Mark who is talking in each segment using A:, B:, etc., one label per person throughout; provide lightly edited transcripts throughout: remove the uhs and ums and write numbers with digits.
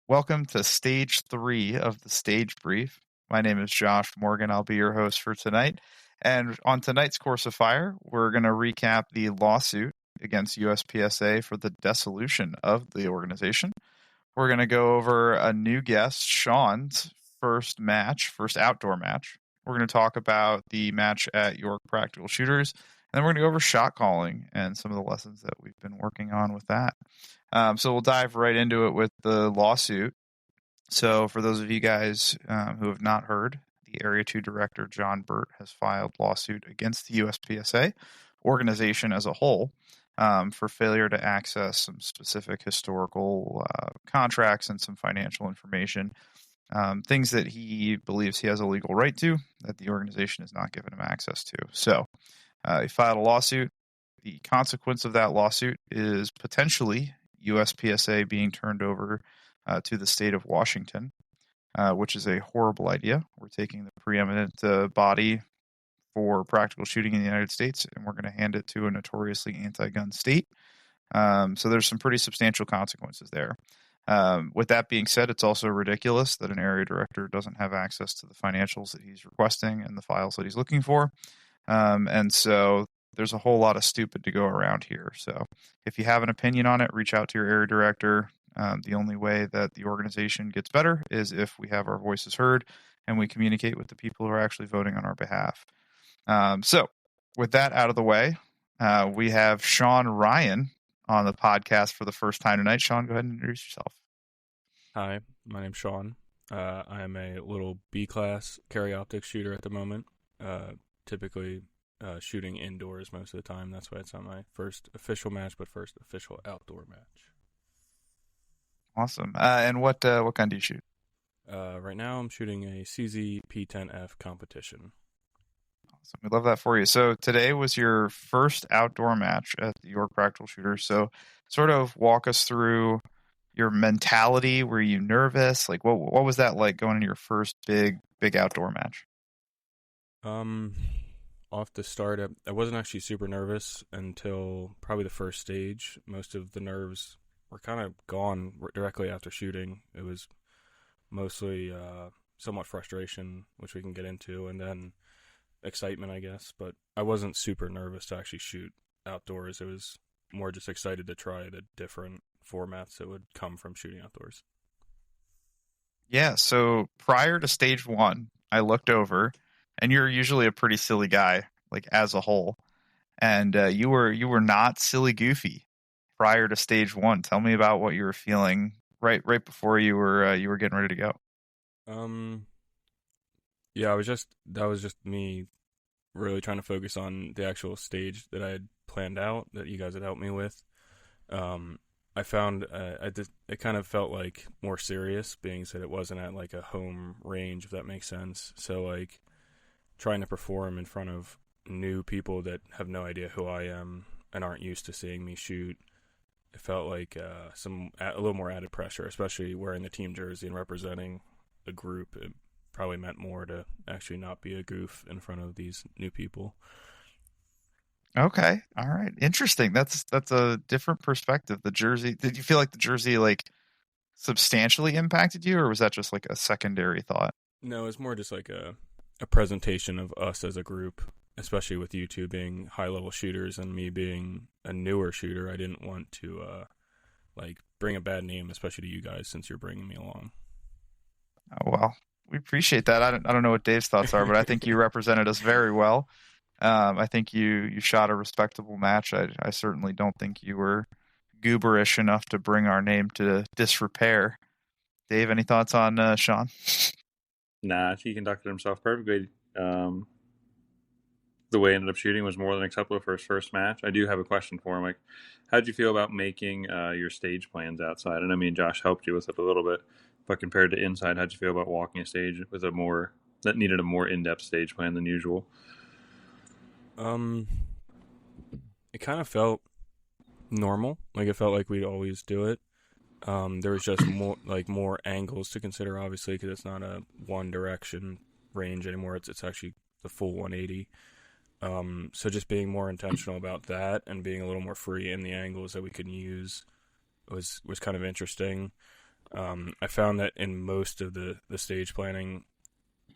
A: Welcome to stage 3 of the stage brief. My name is Josh Morgan. I'll be your host for tonight. And on tonight's Course of Fire, we're going to recap the lawsuit against USPSA for the dissolution of the organization. We're going to go over a new guest, Sean's first outdoor match. We're going to talk about the match at York Practical Shooters. And then we're going to go over shot calling and some of the lessons that we've been working on with that. So we'll dive right into it with the lawsuit. So for those of you guys who have not heard, the Area 2 Director, John Burt, has filed lawsuit against the USPSA organization as a whole for failure to access some specific historical contracts and some financial information, things that he believes he has a legal right to that the organization has not given him access to. So he filed a lawsuit. The consequence of that lawsuit is potentially USPSA being turned over to the state of Washington, which is a horrible idea. We're taking the preeminent body for practical shooting in the United States, and we're going to hand it to a notoriously anti-gun state. So there's some pretty substantial consequences there. With that being said, it's also ridiculous that an area director doesn't have access to the financials that he's requesting and the files that he's looking for. And so there's a whole lot of stupid to go around here. So if you have an opinion on it, reach out to your area director. The only way that the organization gets better is if we have our voices heard and we communicate with the people who are actually voting on our behalf. So with that out of the way, we have Sean Ryan on the podcast for the first time tonight. Sean, go ahead and introduce yourself.
B: Hi, my name's Sean. I am a little B-class carry optics shooter at the moment, typically shooting indoors most of the time. That's why it's not my first official match, but first official outdoor match.
A: Awesome. And what kind do you shoot?
B: Right now I'm shooting a CZ P10F competition.
A: Awesome. We love that for you. So today was your first outdoor match at the York Practical Shooters. So sort of walk us through your mentality. Were you nervous? Like what was that like going into your first big outdoor match?
B: Off the start, I wasn't actually super nervous until probably the first stage. Most of the nerves were kind of gone directly after shooting. It was mostly somewhat frustration, which we can get into, and then excitement, I guess. But I wasn't super nervous to actually shoot outdoors. It was more just excited to try the different formats that would come from shooting outdoors.
A: Yeah, so prior to stage 1, I looked over, and you're usually a pretty silly guy, like as a whole, and you were not silly goofy prior to stage 1. Tell me about what you were feeling right before you were getting ready to go.
B: Yeah, that was just me really trying to focus on the actual stage that I had planned out that you guys had helped me with. I found it kind of felt like more serious, being that it wasn't at like a home range, if that makes sense. So like trying to perform in front of new people that have no idea who I am and aren't used to seeing me shoot, it felt like a little more added pressure, especially wearing the team jersey and representing a group. It probably meant more to actually not be a goof in front of these new people.
A: Okay. All right. Interesting. That's a different perspective. The jersey, did you feel like the jersey like substantially impacted you, or was that just like a secondary thought?
B: No, it's more just like a presentation of us as a group, especially with you two being high-level shooters and me being a newer shooter. I didn't want to like bring a bad name, especially to you guys, since you're bringing me along.
A: Oh, well, we appreciate that. I don't know what Dave's thoughts are, but I think you represented us very well. I think you shot a respectable match. I certainly don't think you were gooberish enough to bring our name to disrepair. Dave, any thoughts on Sean?
C: Nah, he conducted himself perfectly. The way he ended up shooting was more than acceptable for his first match. I do have a question for him. Like, how'd you feel about making your stage plans outside? And I mean, Josh helped you with it a little bit, but compared to inside, how'd you feel about walking a stage with that needed a more in-depth stage plan than usual?
B: It kind of felt normal. Like, it felt like we'd always do it. There was just more angles to consider, obviously, because it's not a one direction range anymore. It's actually the full 180. So just being more intentional about that and being a little more free in the angles that we can use was kind of interesting. I found that in most of the stage planning,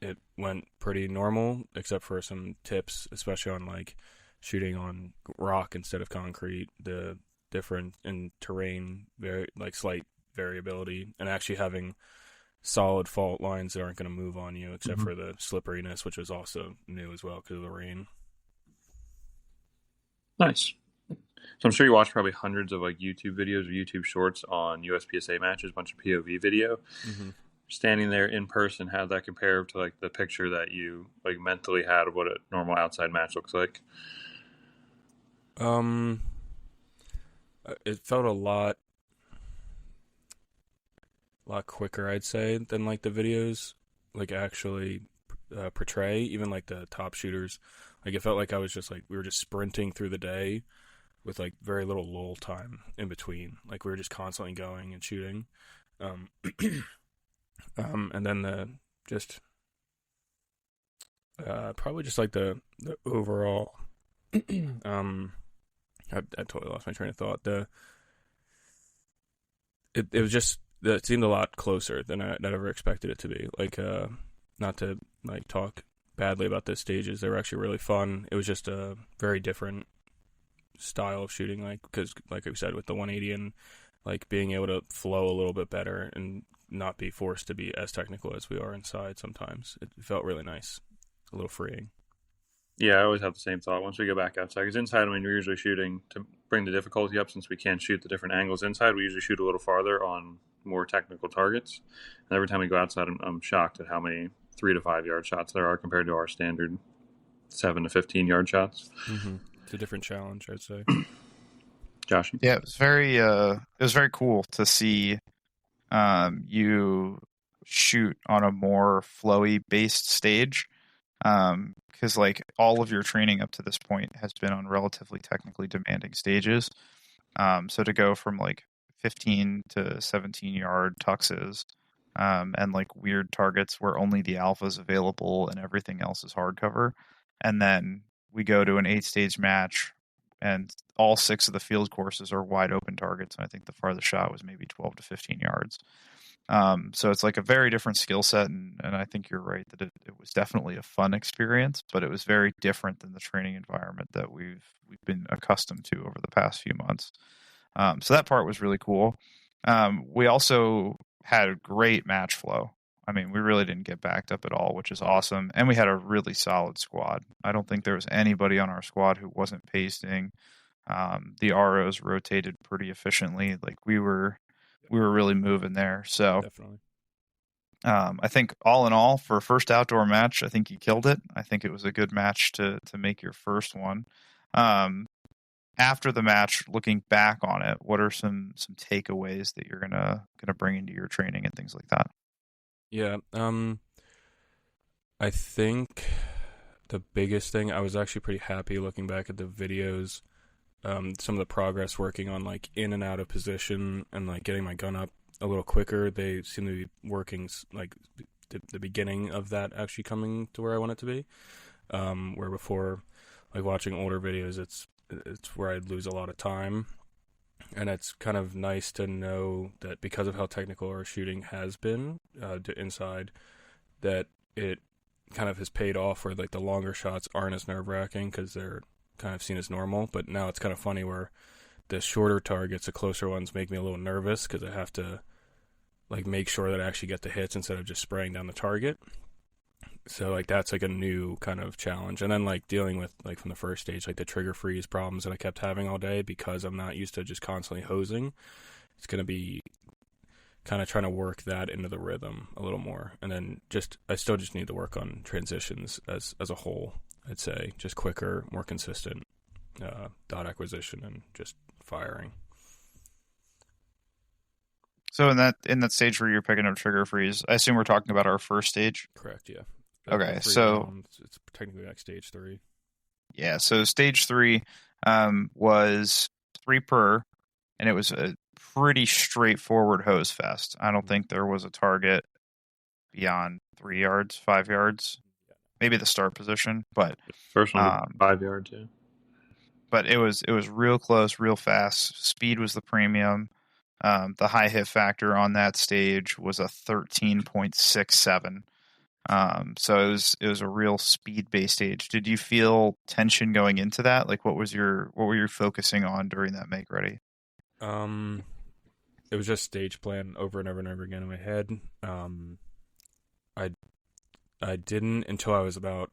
B: it went pretty normal, except for some tips, especially on like shooting on rock instead of concrete, the different in terrain, very like slight variability, and actually having solid fault lines that aren't going to move on you, except for the slipperiness, which was also new as well because of the rain.
C: Nice. So I'm sure you watch probably hundreds of like YouTube videos or YouTube shorts on USPSA matches, a bunch of POV video.
B: Mm-hmm.
C: Standing there in person, how does that compare to like the picture that you like mentally had of what a normal outside match looks like?
B: It felt a lot quicker, I'd say, than like the videos like actually portray. Even like the top shooters, like it felt like I was just like we were just sprinting through the day with like very little lull time in between. Like we were just constantly going and shooting. And then the just probably just like the overall I totally lost my train of thought. It was just it seemed a lot closer than I ever expected it to be. Like not to like talk badly about the stages, they were actually really fun. It was just a very different style of shooting, like because like I said with the 180 and like being able to flow a little bit better and not be forced to be as technical as we are inside sometimes. It felt really nice, a little freeing.
C: Yeah, I always have the same thought once we go back outside. Because inside, I mean, we're usually shooting to bring the difficulty up since we can't shoot the different angles inside. We usually shoot a little farther on more technical targets. And every time we go outside, I'm shocked at how many 3 to 5 yard shots there are compared to our standard 7 to 15 yard shots.
B: Mm-hmm. It's a different challenge, I'd say.
C: Josh?
A: Yeah, it was very cool to see you shoot on a more flowy based stage. Because like all of your training up to this point has been on relatively technically demanding stages. So to go from like 15 to 17 yard tuxes, and like weird targets where only the alpha is available and everything else is hardcover, and then we go to an 8-stage match, and all 6 of the field courses are wide open targets. And I think the farthest shot was maybe 12 to 15 yards. So it's like a very different skill set, and I think you're right that it was definitely a fun experience, but it was very different than the training environment that we've been accustomed to over the past few months. So that part was really cool. We also had a great match flow. I mean, we really didn't get backed up at all, which is awesome. And we had a really solid squad. I don't think there was anybody on our squad who wasn't pasting. The ROs rotated pretty efficiently. Like we were really moving there. So
B: Definitely.
A: I think all in all, for a first outdoor match, I think you killed it. I think it was a good match to make your first one. After the match, looking back on it, what are some takeaways that you're gonna bring into your training and things like that?
B: Yeah. I think the biggest thing, I was actually pretty happy looking back at the videos. Some of the progress working on like in and out of position and like getting my gun up a little quicker. They seem to be working like the beginning of that actually coming to where I want it to be. Where before, like watching older videos, it's where I'd lose a lot of time. And it's kind of nice to know that because of how technical our shooting has been to inside, that it kind of has paid off where like the longer shots aren't as nerve-wracking because they're kind of seen as normal. But now it's kind of funny where the shorter targets, the closer ones, make me a little nervous because I have to like make sure that I actually get the hits instead of just spraying down the target. So like that's like a new kind of challenge. And then like dealing with like from the first stage, like the trigger freeze problems that I kept having all day because I'm not used to just constantly hosing. It's going to be kind of trying to work that into the rhythm a little more. And then I still just need to work on transitions as a whole. I'd say just quicker, more consistent dot acquisition and just firing.
A: So in that stage where you're picking up trigger freeze, I assume we're talking about our first stage.
B: Correct. Yeah.
A: Okay, so
B: it's technically like stage 3.
A: Yeah, so stage 3 was 3 per, and it was a pretty straightforward hose fest. I don't think there was a target beyond 3 yards, 5 yards, maybe the start position, but
C: first one was 5 yards. Yeah,
A: but it was real close, real fast. Speed was the premium. The high hit factor on that stage was a 13.67. So it was a real speed based stage. Did you feel tension going into that? Like what were you focusing on during that make ready?
B: It was just stage plan over and over and over again in my head. I didn't until I was about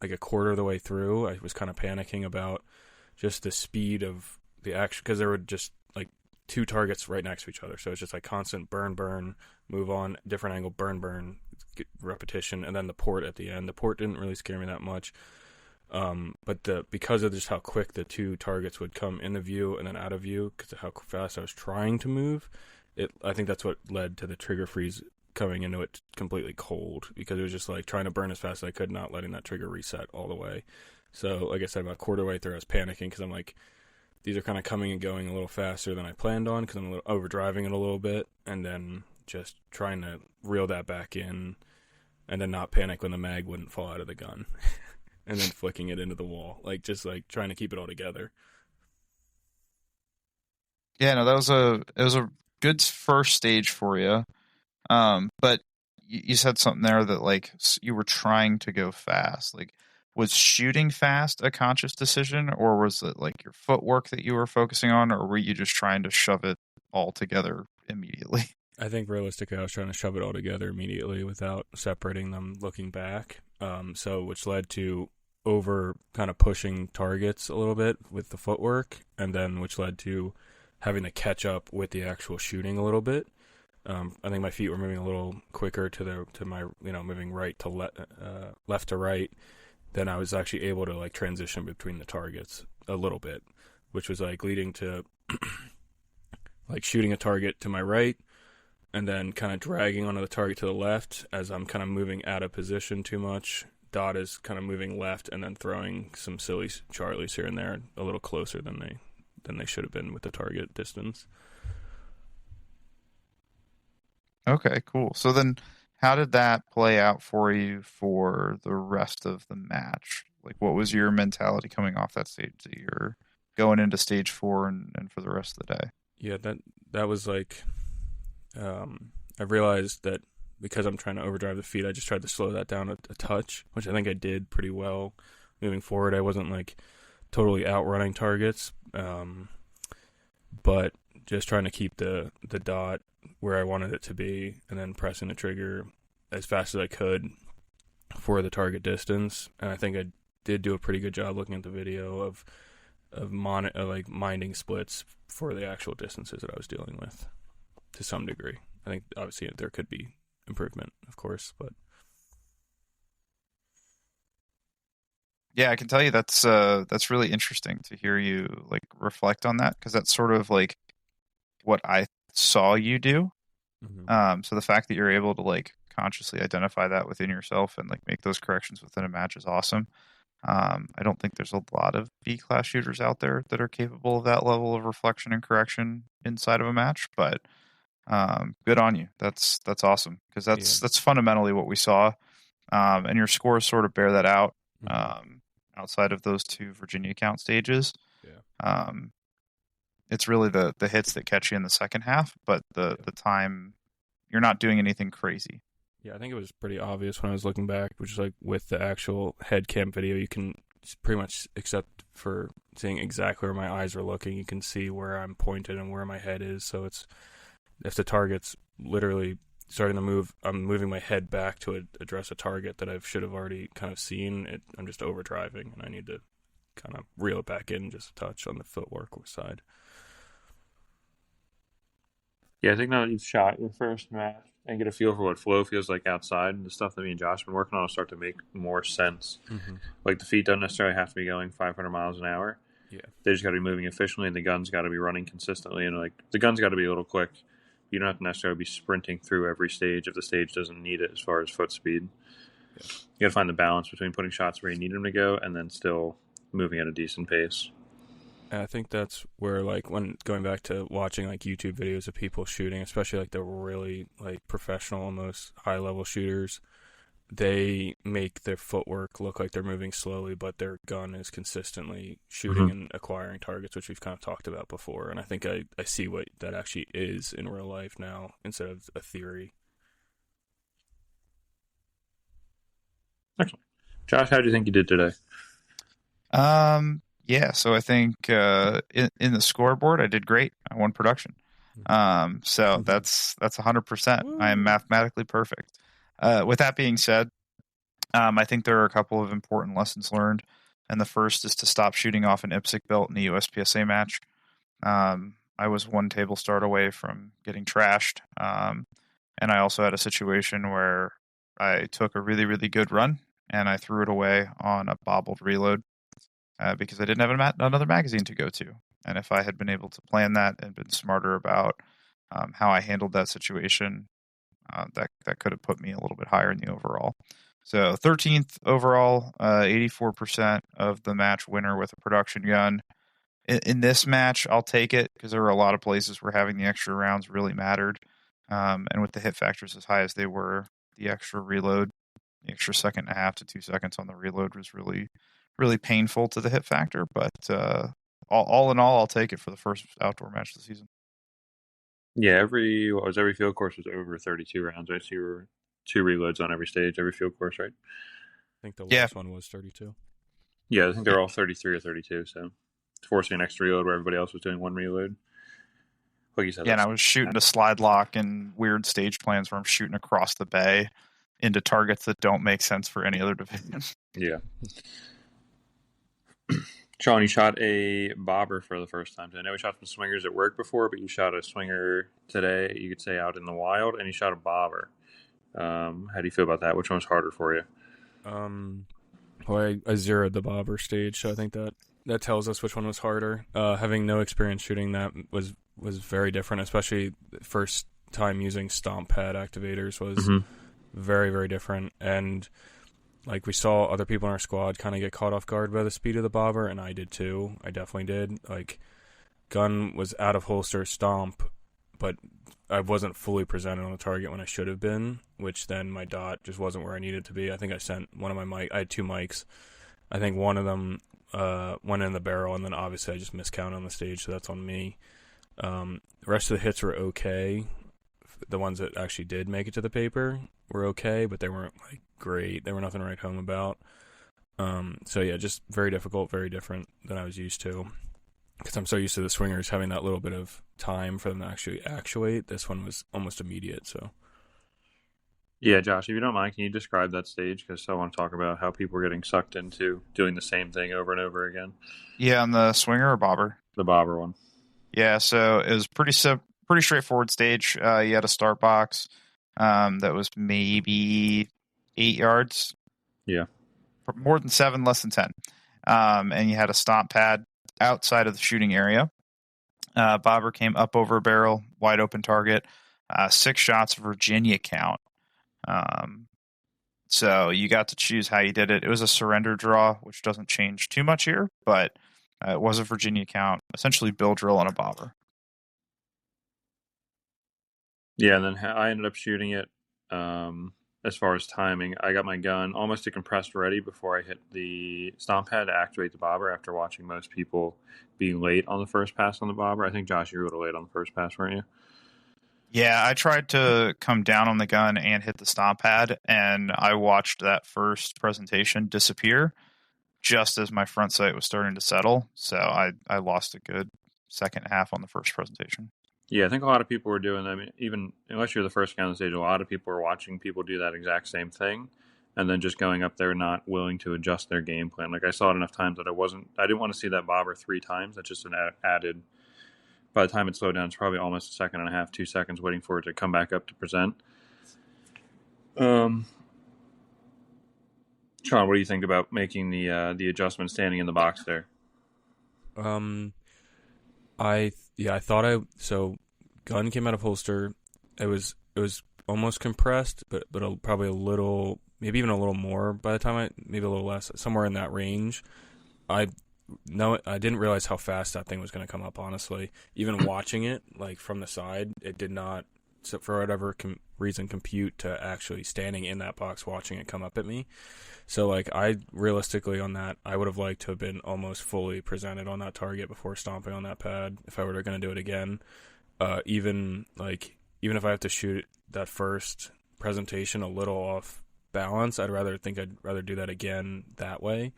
B: like a quarter of the way through. I was kind of panicking about just the speed of the action because there were just like two targets right next to each other. So it's just like constant burn, move on, different angle, burn, repetition, and then the port at the end. The port didn't really scare me that much. But because of just how quick the two targets would come in the view and then out of view, because of how fast I was trying to move, I think that's what led to the trigger freeze coming into it completely cold, because it was just like trying to burn as fast as I could, not letting that trigger reset all the way. So, like I said, about a quarter way through, I was panicking because I'm like, these are kind of coming and going a little faster than I planned on because I'm overdriving it a little bit, and then just trying to reel that back in and then not panic when the mag wouldn't fall out of the gun and then flicking it into the wall, like just like trying to keep it all together.
A: Yeah, no, it was a good first stage for you. But you said something there that like you were trying to go fast. Like, was shooting fast a conscious decision, or was it like your footwork that you were focusing on, or were you just trying to shove it all together immediately?
B: I think realistically, I was trying to shove it all together immediately without separating them looking back. So which led to over kind of pushing targets a little bit with the footwork, and then which led to having to catch up with the actual shooting a little bit. I think my feet were moving a little quicker to my moving right to left to right. Then I was actually able to like transition between the targets a little bit, which was like leading to like shooting a target to my right and then kind of dragging onto the target to the left as I'm kind of moving out of position too much. Dot is kind of moving left and then throwing some silly Charlies here and there a little closer than they should have been with the target distance.
A: Okay, cool. So then how did that play out for you for the rest of the match? Like, what was your mentality coming off that stage that you're going into stage 4 and for the rest of the day?
B: Yeah, that was like, I realized that because I'm trying to overdrive the feet, I just tried to slow that down a touch, which I think I did pretty well. Moving forward, I wasn't like totally outrunning targets, but just trying to keep the dot where I wanted it to be, and then pressing the trigger as fast as I could for the target distance. And I think I did do a pretty good job looking at the video of like minding splits for the actual distances that I was dealing with to some degree. I think obviously there could be improvement, of course, but
A: yeah, I can tell you that's really interesting to hear you like reflect on that, because that's sort of like what I saw you do. So the fact that you're able to like consciously identify that within yourself and like make those corrections within a match is awesome. I don't think there's a lot of B-class shooters out there that are capable of that level of reflection and correction inside of a match, but good on you. That's awesome, because that's fundamentally what we saw, and your scores sort of bear that out. Outside of those two Virginia count stages, it's really the hits that catch you in the second half, but the time, you're not doing anything crazy.
B: Yeah, I think it was pretty obvious when I was looking back, which is like with the actual head cam video, you can pretty much, except for seeing exactly where my eyes are looking, you can see where I'm pointed and where my head is. So it's, if the target's literally starting to move, I'm moving my head back to address a target that I should have already kind of seen. I'm just overdriving, and I need to kind of reel it back in just a touch on the footwork side.
C: Yeah, I think now that you've shot your first match and get a feel for what flow feels like outside, and the stuff that me and Josh have been working on will start to make more sense. Like the feet don't necessarily have to be going 500 miles an hour.
B: Yeah,
C: they just got to be moving efficiently, and the gun's got to be running consistently, and like the gun's got to be a little quick. You don't have to necessarily be sprinting through every stage if the stage doesn't need it as far as foot speed. Yeah. You got to find the balance between putting shots where you need them to go and then still moving at a decent pace.
B: And I think that's where, like, when going back to watching like YouTube videos of people shooting, especially like the really like professional, almost high level shooters, they make their footwork look like they're moving slowly, but their gun is consistently shooting and acquiring targets, which we've kind of talked about before. And I think I see what that actually is in real life now instead of a theory.
C: Excellent. Josh, how do you think you did today?
A: Yeah, so I think in the scoreboard I did great. I won production. So that's 100%. I am mathematically perfect. With that being said, I think there are a couple of important lessons learned, and the first is to stop shooting off an IPSC belt in the USPSA match. I was one table start away from getting trashed, and I also had a situation where I took a really, really good run and I threw it away on a bobbled reload because I didn't have another magazine to go to. And if I had been able to plan that and been smarter about how I handled that situation, that could have put me a little bit higher in the overall. So 13th overall, 84% of the match winner with a production gun. In this match, I'll take it because there were a lot of places where having the extra rounds really mattered. And with the hit factors as high as they were, the extra reload, the extra second and a half to 2 seconds on the reload was really, really painful to the hit factor. But all in all, I'll take it for the first outdoor match of the season.
C: Yeah, every field course was over 32 rounds, right? So you were 2 reloads on every stage, every field course, right?
B: I think the last one was 32.
C: Yeah, I think they're all 33 or 32, so it's forcing an extra reload where everybody else was doing 1 reload. Like you said,
A: yeah, and I was shooting a slide lock and weird stage plans where I'm shooting across the bay into targets that don't make sense for any other division.
C: Yeah. Sean, you shot a bobber for the first time. I know we shot some swingers at work before, but you shot a swinger today, you could say out in the wild, and you shot a bobber. How do you feel about that? Which one was harder for you?
B: Well, I zeroed the bobber stage, so I think that tells us which one was harder. Having no experience shooting that was very different, especially the first time using stomp pad activators was very, very different. And like we saw other people in our squad kind of get caught off guard by the speed of the bobber, and I did too. I definitely did. Like, gun was out of holster stomp, but I wasn't fully presented on the target when I should have been, which then my dot just wasn't where I needed to be. I think I sent one of my mic. I had 2 mics. I think one of them went in the barrel, and then obviously I just miscounted on the stage, so that's on me. The rest of the hits were okay. The ones that actually did make it to the paper were okay, but they weren't like great. They were nothing to write home about. So yeah, just very difficult, very different than I was used to. Because I'm so used to the swingers having that little bit of time for them to actually actuate. This one was almost immediate. So
C: yeah, Josh, if you don't mind, can you describe that stage? Because I want to talk about how people are getting sucked into doing the same thing over and over again.
A: Yeah, on the swinger or bobber?
C: The bobber one.
A: Yeah, so it was pretty straightforward stage. You had a start box that was maybe 8 yards.
C: Yeah.
A: More than 7, less than 10. And you had a stomp pad outside of the shooting area. Bobber came up over a barrel, wide open target, 6 shots, Virginia count. So you got to choose how you did it. It was a surrender draw, which doesn't change too much here, but it was a Virginia count, essentially bill drill on a bobber.
C: Yeah, and then I ended up shooting it. As far as timing, I got my gun almost decompressed ready before I hit the stomp pad to activate the bobber after watching most people being late on the first pass on the bobber. I think, Josh, you were a little late on the first pass, weren't you?
A: Yeah, I tried to come down on the gun and hit the stomp pad, and I watched that first presentation disappear just as my front sight was starting to settle. So I lost a good second half on the first presentation.
C: Yeah, I think a lot of people were doing that. I mean, even unless you're the first guy on the stage, a lot of people were watching people do that exact same thing and then just going up there not willing to adjust their game plan. Like, I saw it enough times that I didn't want to see that bobber 3 times. That's just an added, by the time it slowed down, it's probably almost a second and a half, 2 seconds waiting for it to come back up to present. Sean, what do you think about making the adjustment standing in the box there?
B: I thought so gun came out of holster. It was almost compressed, but probably a little, maybe even a little more by the time maybe a little less, somewhere in that range. I didn't realize how fast that thing was going to come up, honestly. Even watching it like from the side, it did not so for whatever reason, compute to actually standing in that box watching it come up at me. So, like, I realistically on that, I would have liked to have been almost fully presented on that target before stomping on that pad if I were going to do it again. Even if I have to shoot that first presentation a little off balance, I'd rather do that again that way,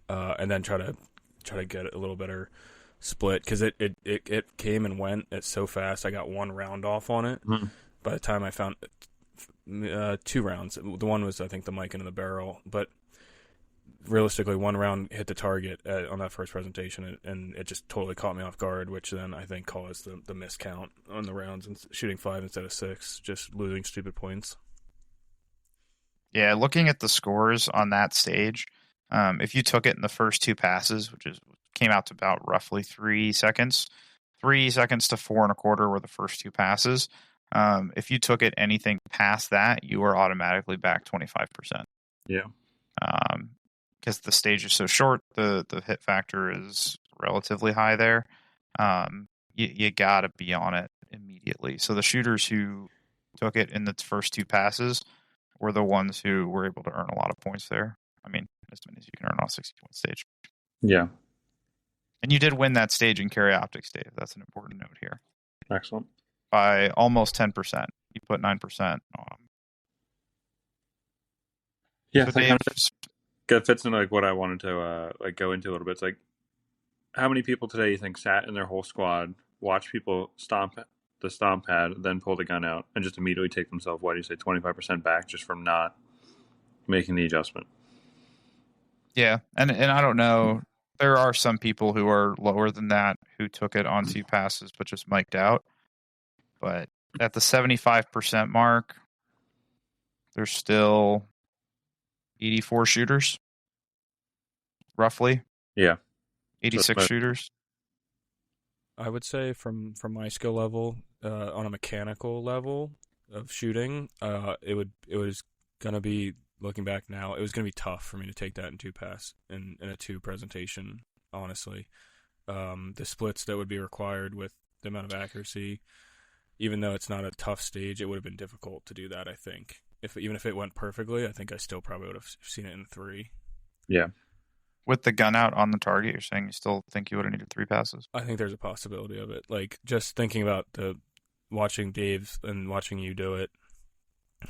B: and then try to get a little better split, because it came and went at so fast. I got one round off on it.
C: Mm-hmm.
B: By the time I found 2 rounds, the one was I think the mic into the barrel, but realistically, 1 round hit the target on that first presentation, and it just totally caught me off guard, which then I think caused the miscount on the rounds and shooting 5 instead of 6, just losing stupid points.
A: Yeah, looking at the scores on that stage, if you took it in the first 2 passes, came out to about roughly 3 seconds, 3 seconds to 4 1/4 were the first 2 passes. If you took it anything past that, you were automatically back 25%.
C: Yeah.
A: Because the stage is so short, the hit factor is relatively high there. You got to be on it immediately. So the shooters who took it in the first 2 passes were the ones who were able to earn a lot of points there. I mean, as many as you can earn on a 60-point stage.
C: Yeah.
A: And you did win that stage in carry optics, Dave. That's an important note here.
C: Excellent.
A: By almost 10%. You put 9% on.
C: Yeah,
A: so
C: that
A: Dave,
C: kind of fits into like what I wanted to go into a little bit. It's like, how many people today you think sat in their whole squad, watch people stomp the stomp pad, then pull the gun out, and just immediately take themselves, what do you say, 25% back just from not making the adjustment?
A: Yeah, and I don't know. There are some people who are lower than that who took it on 2 passes but just mic'd out. But at the 75% mark, there's still 84 shooters, roughly.
C: Yeah.
A: 86 shooters.
B: I would say from my skill level, on a mechanical level of shooting, it was gonna be, looking back now, it was gonna be tough for me to take that in 2 pass in a 2 presentation. Honestly, the splits that would be required with the amount of accuracy, even though it's not a tough stage, it would have been difficult to do that. I think even if it went perfectly, I think I still probably would have seen it in 3.
C: Yeah.
A: With the gun out on the target, you're saying you still think you would have needed 3 passes?
B: I think there's a possibility of it. Like, just thinking about watching Dave and watching you do it,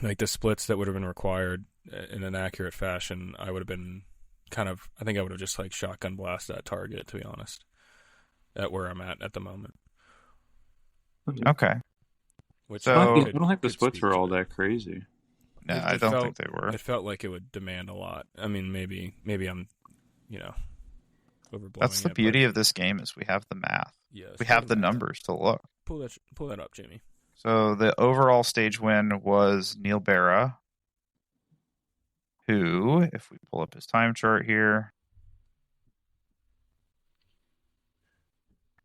B: like the splits that would have been required in an accurate fashion, I would have been I think I would have just like shotgun blast that target, to be honest, at where I'm at the moment.
A: Okay.
B: Which
C: I don't think the splits were all that crazy.
A: No, I don't think they were.
B: It felt like it would demand a lot. I mean, maybe I'm, overblowing.
A: That's the beauty of this game, is we have the math.
B: Yes,
A: we have the numbers to look.
B: Pull that up, Jamie.
A: So the overall stage win was Neil Barra, who, if we pull up his time chart here,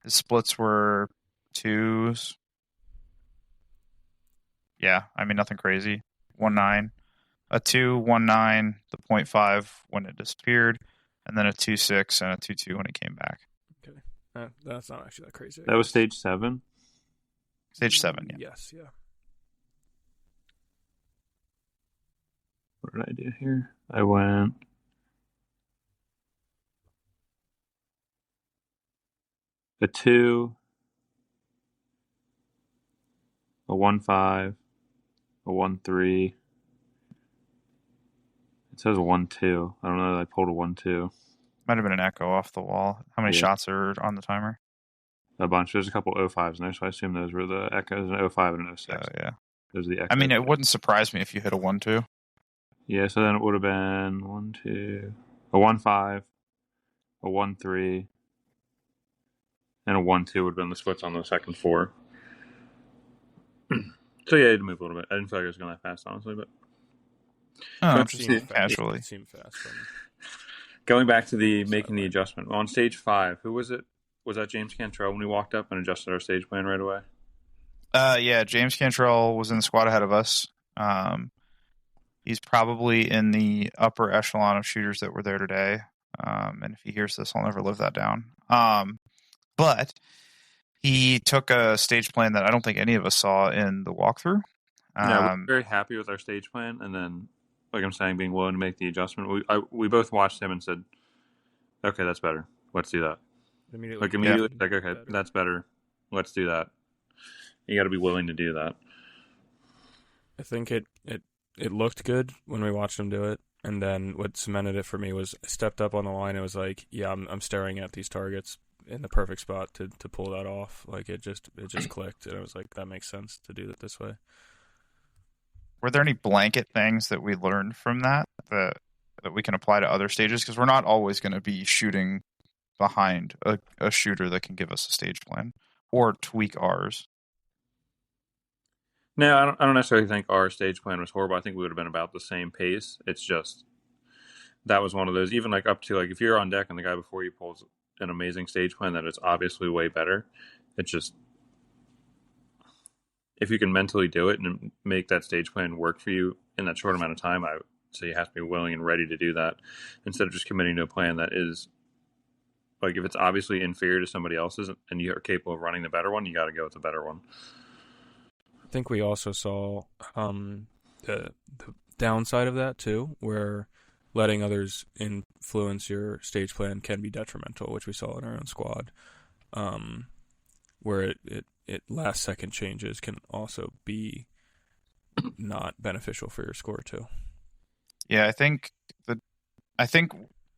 A: his splits were 2s. Yeah, I mean, nothing crazy. 1-9, a 2, 1-9, the 0.5 when it disappeared, and then a 2-6 and a 2-2 when it came back.
B: Okay, that's not actually that crazy.
C: That was stage 7?
A: Stage 7, yeah.
B: Yes, yeah.
C: What did I do here? I went a 2, a 1-5, a 1-3. It says 1-2. I don't know that I pulled a 1-2.
A: Might have been an echo off the wall. How many shots are on the timer?
C: A bunch. There's a couple 05s in there, so I assume those were the echoes, an 05 and an 06.
A: Oh, yeah.
C: Those are the echoes.
A: I mean, it wouldn't surprise me if you hit a 1-2.
C: Yeah, so then it would have been 1-2, a 1-5, a 1-3, and a 1-2 would have been the splits on the second 4. So yeah, I had to move a little bit. I didn't feel like it was going that fast, honestly, but
A: just casually.
B: It seemed fast.
C: Going back to making the adjustment on stage 5, who was it? Was that James Cantrell when we walked up and adjusted our stage plan right away?
A: Yeah, James Cantrell was in the squad ahead of us. He's probably in the upper echelon of shooters that were there today. And if he hears this, I'll never live that down. But He took a stage plan that I don't think any of us saw in the walkthrough.
C: Yeah, we were very happy with our stage plan, and then, like I'm saying, being willing to make the adjustment. We both watched him and said, "Okay, that's better. Let's do that." Immediately, like, okay, that's better. Let's do that. You got to be willing to do that.
B: I think it looked good when we watched him do it, and then what cemented it for me was I stepped up on the line. It was like, yeah, I'm staring at these targets in the perfect spot to pull that off. Like it just clicked, and it was like that makes sense to do it this way.
A: Were there any blanket things that we learned from that we can apply to other stages? Because we're not always going to be shooting behind a shooter that can give us a stage plan or tweak ours.
C: No, I don't necessarily think our stage plan was horrible. I think we would have been about the same pace. It's just that was one of those, even like up to like if you're on deck and the guy before you pulls an amazing stage plan that is obviously way better. It's just if you can mentally do it and make that stage plan work for you in that short amount of time, I would say you have to be willing and ready to do that instead of just committing to a plan that is like if it's obviously inferior to somebody else's and you're capable of running the better one, you got to go with the better one.
B: I think we also saw the downside of that too, where letting others influence your stage plan can be detrimental, which we saw in our own squad, where it last second changes can also be not beneficial for your score too.
A: Yeah, I think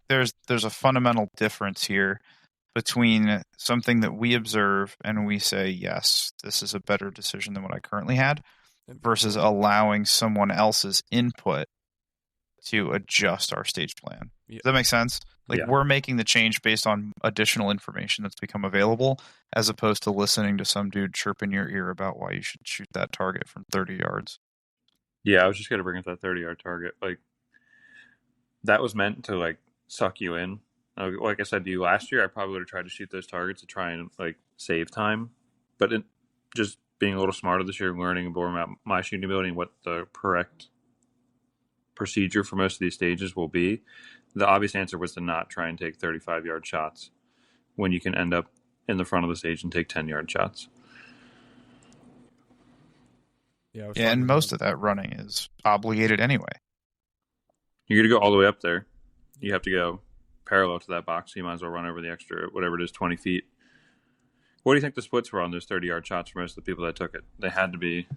A: there's a fundamental difference here between something that we observe and we say, yes, this is a better decision than what I currently had, versus allowing someone else's input to adjust our stage plan.
B: Yeah.
A: Does that make sense? We're making the change based on additional information that's become available, as opposed to listening to some dude chirp in your ear about why you should shoot that target from 30 yards.
C: Yeah, I was just going to bring up that 30-yard target. Like, that was meant to, like, suck you in. Like I said to you last year, I probably would have tried to shoot those targets to try and, like, save time. But just being a little smarter this year and learning more about my shooting ability and what the correct procedure for most of these stages will be, the obvious answer was to not try and take 35-yard shots when you can end up in the front of the stage and take 10-yard shots.
A: Yeah, and most of that running is obligated anyway.
C: You're going to go all the way up there. You have to go parallel to that box, so you might as well run over the extra, whatever it is, 20 feet. What do you think the splits were on those 30-yard shots for most of the people that took it? They had to be...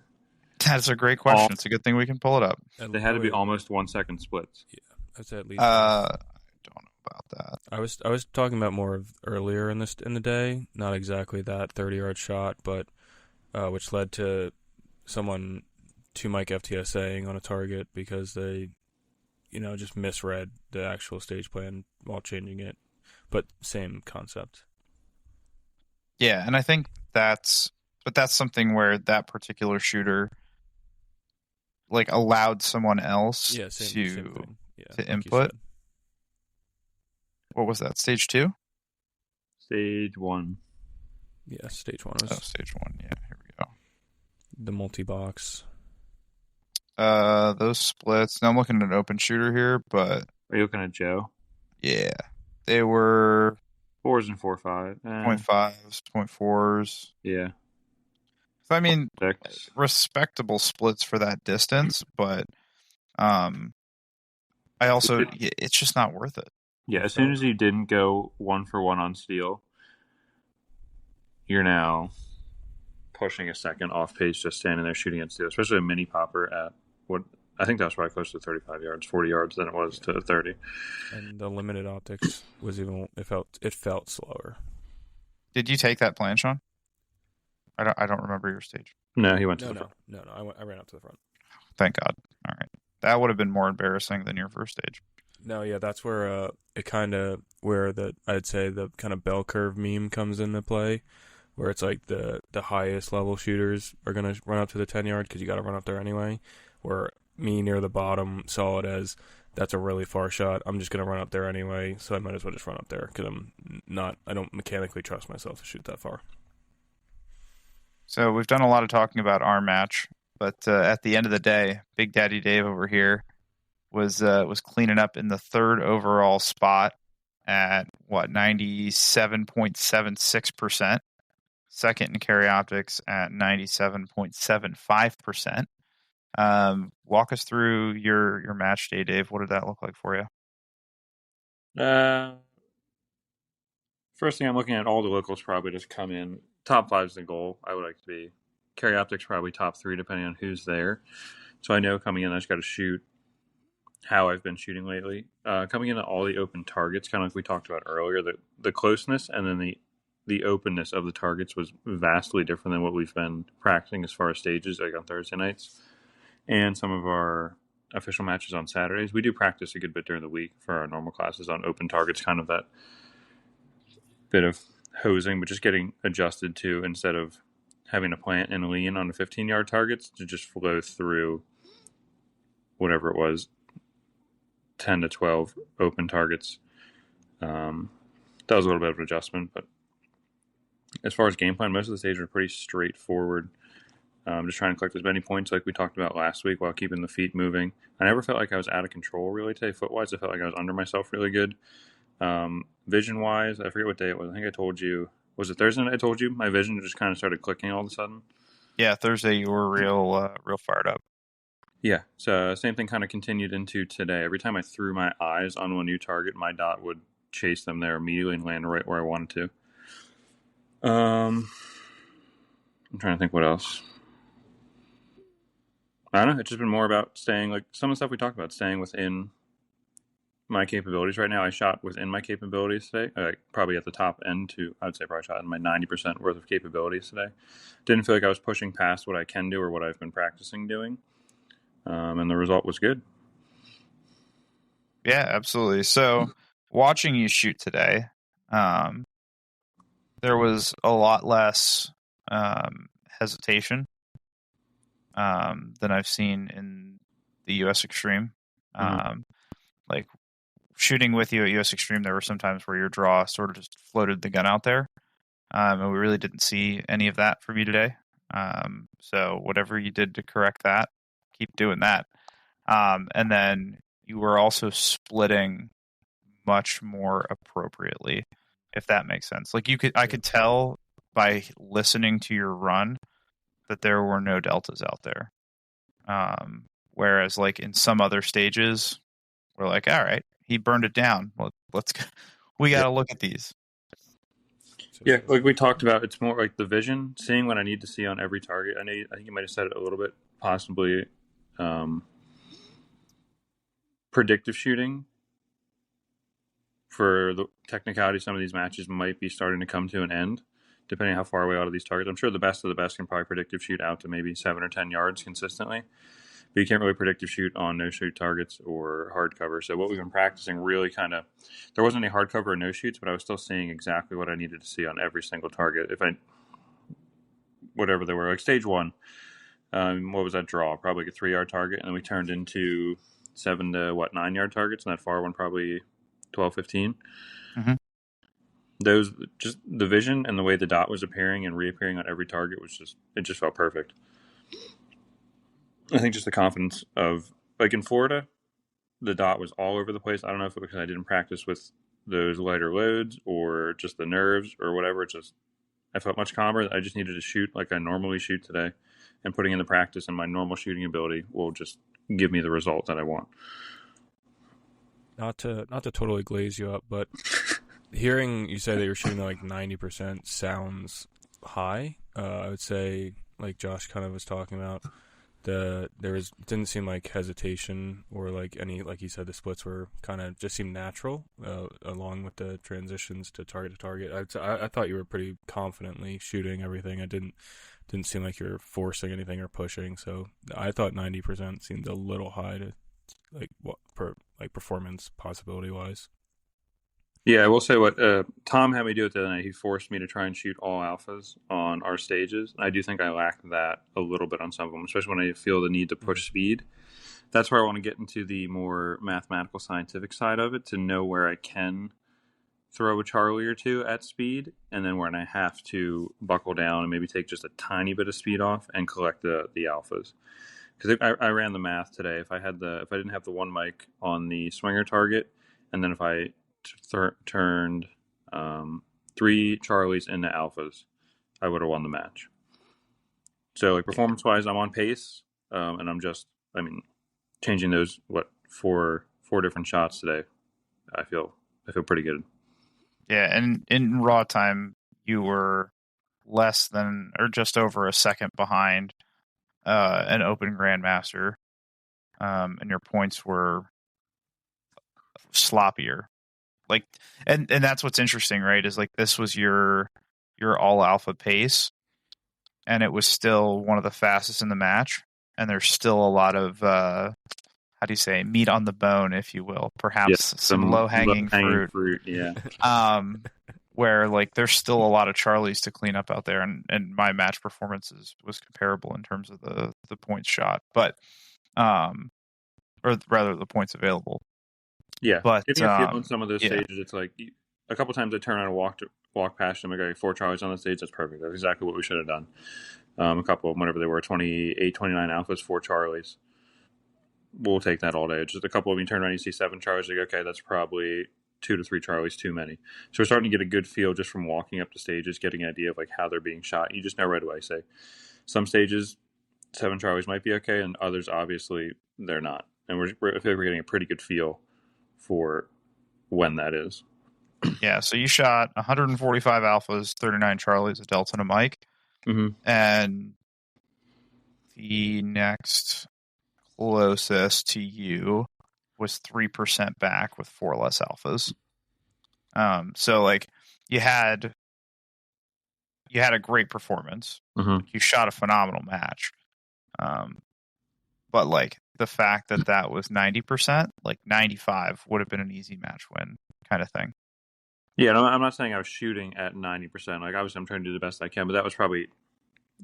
A: That's a great question. It's a good thing we can pull it up.
C: They had to be almost 1 second splits.
B: Yeah, I'd say at least.
A: I don't know about that.
B: I was talking about more of earlier in the day, not exactly that 30-yard shot, but which led to someone to Mike FTSAing on a target because they, just misread the actual stage plan while changing it, but same concept.
A: Yeah, and I think that's something where that particular shooter allowed someone else to input. What was that? Stage 2?
C: Stage 1.
B: Yeah, stage 1 was.
A: Oh, stage 1. Yeah, here we go.
B: The multi-box.
A: Those splits. Now I'm looking at an open shooter here, but
C: are you looking at Joe?
A: Yeah, they were
C: 4s and 4.5,
A: 0.5s, 0.4s.
C: Yeah.
A: I mean, respectable splits for that distance, but I also it's just not worth it.
C: Yeah, as soon as you didn't go 1-for-1 on steel, you're now pushing a second off pace just standing there shooting at steel, especially a mini popper at what I think that was probably closer to 35 yards, 40 yards than it was to 30.
B: And the limited optics was it felt slower.
A: Did you take that plan, Sean? I don't remember your stage.
C: No, he went to the front.
B: No, I ran up to the front.
A: Thank God. All right. That would have been more embarrassing than your first stage.
B: No, yeah, that's where I'd say the kind of bell curve meme comes into play, where it's like the highest level shooters are going to run up to the 10-yard because you got to run up there anyway, where me near the bottom saw it as that's a really far shot. I'm just going to run up there anyway, so I might as well just run up there because I don't mechanically trust myself to shoot that far.
A: So we've done a lot of talking about our match, but at the end of the day, Big Daddy Dave over here was cleaning up in the 3rd overall spot at 97.76%. second in carry optics at 97.75%. Walk us through your match day, Dave. What did that look like for you?
C: First thing I'm looking at, all the locals probably just come in. Top 5 is the goal. I would like to be. Carry optics probably top 3, depending on who's there. So I know coming in, I just got to shoot how I've been shooting lately. Coming into all the open targets, kind of like we talked about earlier, the closeness and then the openness of the targets was vastly different than what we've been practicing as far as stages, like on Thursday nights and some of our official matches on Saturdays. We do practice a good bit during the week for our normal classes on open targets, kind of that bit of hosing, but just getting adjusted to, instead of having to plant and lean on the 15-yard targets, to just flow through whatever it was, 10 to 12 open targets. That was a little bit of an adjustment, but as far as game plan, most of the stages are pretty straightforward. Just trying to collect as many points like we talked about last week while keeping the feet moving. I never felt like I was out of control really today. Foot-wise, I felt like I was under myself really good. Vision-wise, I forget what day it was. I think I told you. Was it Thursday night I told you? My vision just kind of started clicking all of a sudden.
A: Yeah, Thursday you were real fired up.
C: Yeah, so same thing kind of continued into today. Every time I threw my eyes on one new target, my dot would chase them there immediately and land right where I wanted to. I'm trying to think what else. I don't know. It's just been more about staying, like some of the stuff we talked about, staying within my capabilities right now. I shot within my capabilities today, probably at the top end I would say probably shot in my 90% worth of capabilities today. Didn't feel like I was pushing past what I can do or what I've been practicing doing. And the result was good.
A: Yeah, absolutely. So watching you shoot today, there was a lot less hesitation than I've seen in the US Extreme. Like shooting with you at US Extreme, there were some times where your draw sort of just floated the gun out there. And we really didn't see any of that from you today. So whatever you did to correct that, keep doing that. And then you were also splitting much more appropriately, if that makes sense. Like I could tell by listening to your run that there were no deltas out there. Whereas like in some other stages, we're like, all right, he burned it down. Well, we got to look at these.
C: Yeah, like we talked about, it's more like the vision, seeing what I need to see on every target. I think you might have said it a little bit, possibly predictive shooting for the technicality. Some of these matches might be starting to come to an end, depending on how far away out of these targets. I'm sure the best of the best can probably predictive shoot out to maybe 7 or 10 yards consistently, but you can't really predictive shoot on no shoot targets or hard cover. So what we've been practicing really there wasn't any hard cover or no shoots, but I was still seeing exactly what I needed to see on every single target. Whatever they were, like stage 1, what was that draw? Probably like a 3-yard target, and then we turned into 7 to 9-yard targets, and that far one probably 12, 15.
A: Mm-hmm.
C: Those, just the vision and the way the dot was appearing and reappearing on every target it just felt perfect. I think just the confidence of, like in Florida, the dot was all over the place. I don't know if it was because I didn't practice with those lighter loads or just the nerves or whatever. I felt much calmer. I just needed to shoot like I normally shoot today, and putting in the practice and my normal shooting ability will just give me the result that I want.
B: Not to totally glaze you up, but hearing you say that you're shooting like 90% sounds high. I would say, like Josh kind of was talking about, didn't seem like hesitation or like any, like he said, the splits were kind of just seemed natural along with the transitions to target. I thought you were pretty confidently shooting everything. It didn't seem like you're forcing anything or pushing. So I thought 90% seemed a little high to performance possibility wise.
C: Yeah, I will say what Tom had me do it the other night. He forced me to try and shoot all alphas on our stages. I do think I lack that a little bit on some of them, especially when I feel the need to push speed. That's where I want to get into the more mathematical, scientific side of it, to know where I can throw a Charlie or two at speed, and then when I have to buckle down and maybe take just a tiny bit of speed off and collect the alphas. Because I ran the math today. If I didn't have the one mic on the swinger target, and then if I turned 3 Charlies into alphas, I would have won the match. So like performance-wise, I'm on pace, and I'm just, changing those four different shots today. I feel pretty good.
A: Yeah, and in raw time, you were less than or just over a second behind an open grandmaster, and your points were sloppier. Like, and that's what's interesting, right? Is like this was your all alpha pace, and it was still one of the fastest in the match, and there's still a lot of how do you say, meat on the bone, if you will,
C: Yeah,
A: perhaps some low hanging fruit.
C: Yeah.
A: Where like there's still a lot of Charlies to clean up out there, and my match performances was comparable in terms of the points shot, but or rather the points available.
C: Yeah,
A: But
C: getting a feel on some of those
A: yeah.
C: stages, it's like a couple times I turn around and walk past them. I got 4 Charlies on the stage. That's perfect. That's exactly what we should have done. A couple of them, whatever they were, 28, 29 alphas, 4 Charlies. We'll take that all day. Just a couple of you turn around, you see 7 Charlies. Like, okay, that's probably 2 to 3 Charlies too many. So we're starting to get a good feel just from walking up the stages, getting an idea of like how they're being shot. You just know right away. Say some stages, 7 Charlies might be okay, and others obviously they're not. And I feel like we're getting a pretty good feel for when that is.
A: Yeah, so you shot 145 alphas, 39 Charlies, a Delta, and a Mike.
C: Mm-hmm.
A: And the next closest to you was 3% back with 4 less alphas. So like you had a great performance.
C: Mm-hmm.
A: You shot a phenomenal match. But like the fact that was 90%, like 95 would have been an easy match win kind of thing.
C: Yeah, no, I'm not saying I was shooting at 90%. Like obviously I'm trying to do the best I can, but that was probably,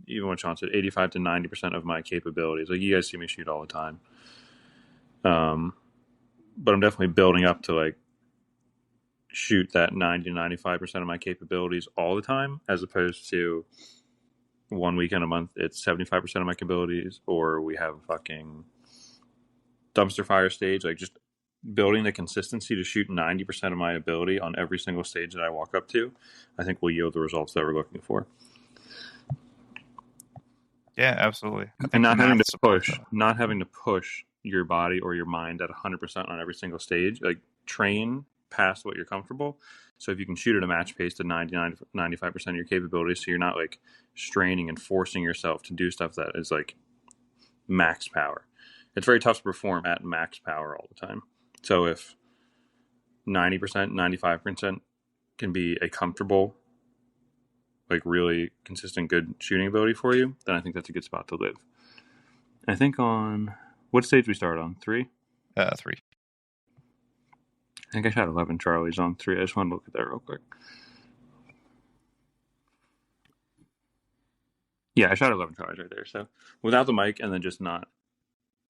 C: even what Sean said, 85 to 90% of my capabilities. Like you guys see me shoot all the time. But I'm definitely building up to like shoot that 90 to 95% of my capabilities all the time, as opposed to one weekend a month it's 75% of my capabilities, or we have a fucking dumpster fire stage. Like just building the consistency to shoot 90% of my ability on every single stage that I walk up to, I think will yield the results that we're looking for.
A: Yeah, absolutely.
C: And not having to push your body or your mind at 100% on every single stage. Like train past what you're comfortable. So if you can shoot at a match pace to 95% of your capabilities, so you're not like straining and forcing yourself to do stuff that is like max power. It's very tough to perform at max power all the time. So if 90%, 95% can be a comfortable, like really consistent, good shooting ability for you, then I think that's a good spot to live. I think on what stage we start on? 3?
A: 3.
C: I think I shot 11 Charlies on 3. I just want to look at that real quick. Yeah, I shot 11 Charlies right there. So without the mic and then just not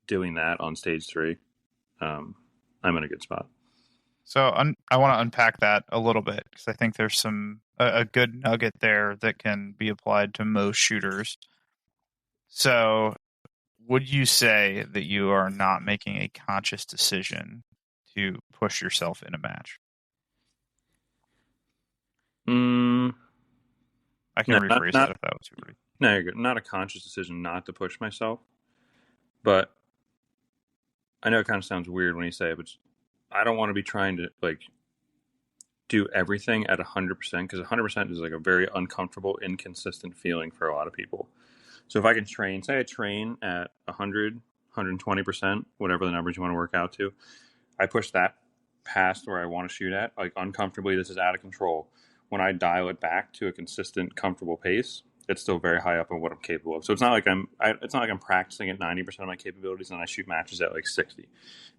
C: doing that on stage 3, I'm in a good spot.
A: So I want to unpack that a little bit because I think there's a good nugget there that can be applied to most shooters. So would you say that you are not making a conscious decision to push yourself in a match? I can rephrase that if that was too brief.
C: No, you're good. Not a conscious decision not to push myself, but I know it kind of sounds weird when you say it, but I don't want to be trying to like do everything at 100% because 100% is like a very uncomfortable, inconsistent feeling for a lot of people. So if I can train, say I train at 100, 120%, whatever the numbers you want to work out to, I push that past where I want to shoot at, like uncomfortably, this is out of control. When I dial it back to a consistent, comfortable pace, it's still very high up on what I'm capable of. So it's not like I'm practicing at 90% of my capabilities and I shoot matches at like 60.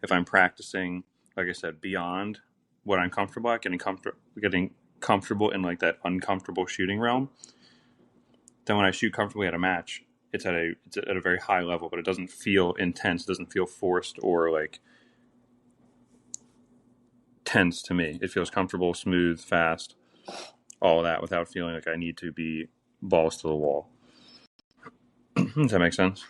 C: If I'm practicing, like I said, beyond what I'm comfortable at, getting comfortable in like that uncomfortable shooting realm, then when I shoot comfortably at a match, it's at a very high level, but it doesn't feel intense, it doesn't feel forced or like tense to me. It feels comfortable, smooth, fast, all of that without feeling like I need to be balls to the wall. Does that make sense?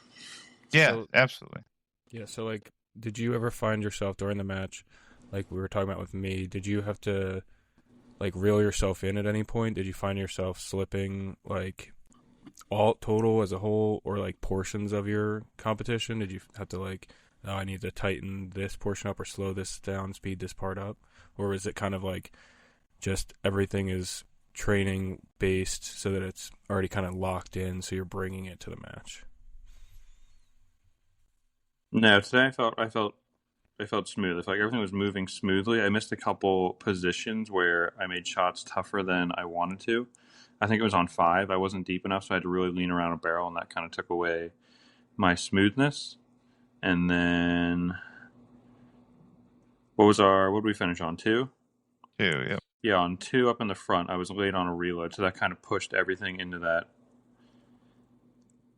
A: Yeah, absolutely.
B: Yeah, so like, did you ever find yourself during the match, like we were talking about with me, did you have to like reel yourself in at any point? Did you find yourself slipping like all total as a whole, or like portions of your competition? Did you have to like, oh, I need to tighten this portion up or slow this down, speed this part up? Or is it kind of like just everything is training based so that it's already kind of locked in, so you're bringing it to the match?
C: No, today I felt smooth. I felt like everything was moving smoothly. I missed a couple positions where I made shots tougher than I wanted to. I think it was on 5. I wasn't deep enough, so I had to really lean around a barrel, and that kind of took away my smoothness. And then what did we finish on? 2?
A: 2, yep.
C: Yeah, on 2 up in the front, I was late on a reload, so that kind of pushed everything into that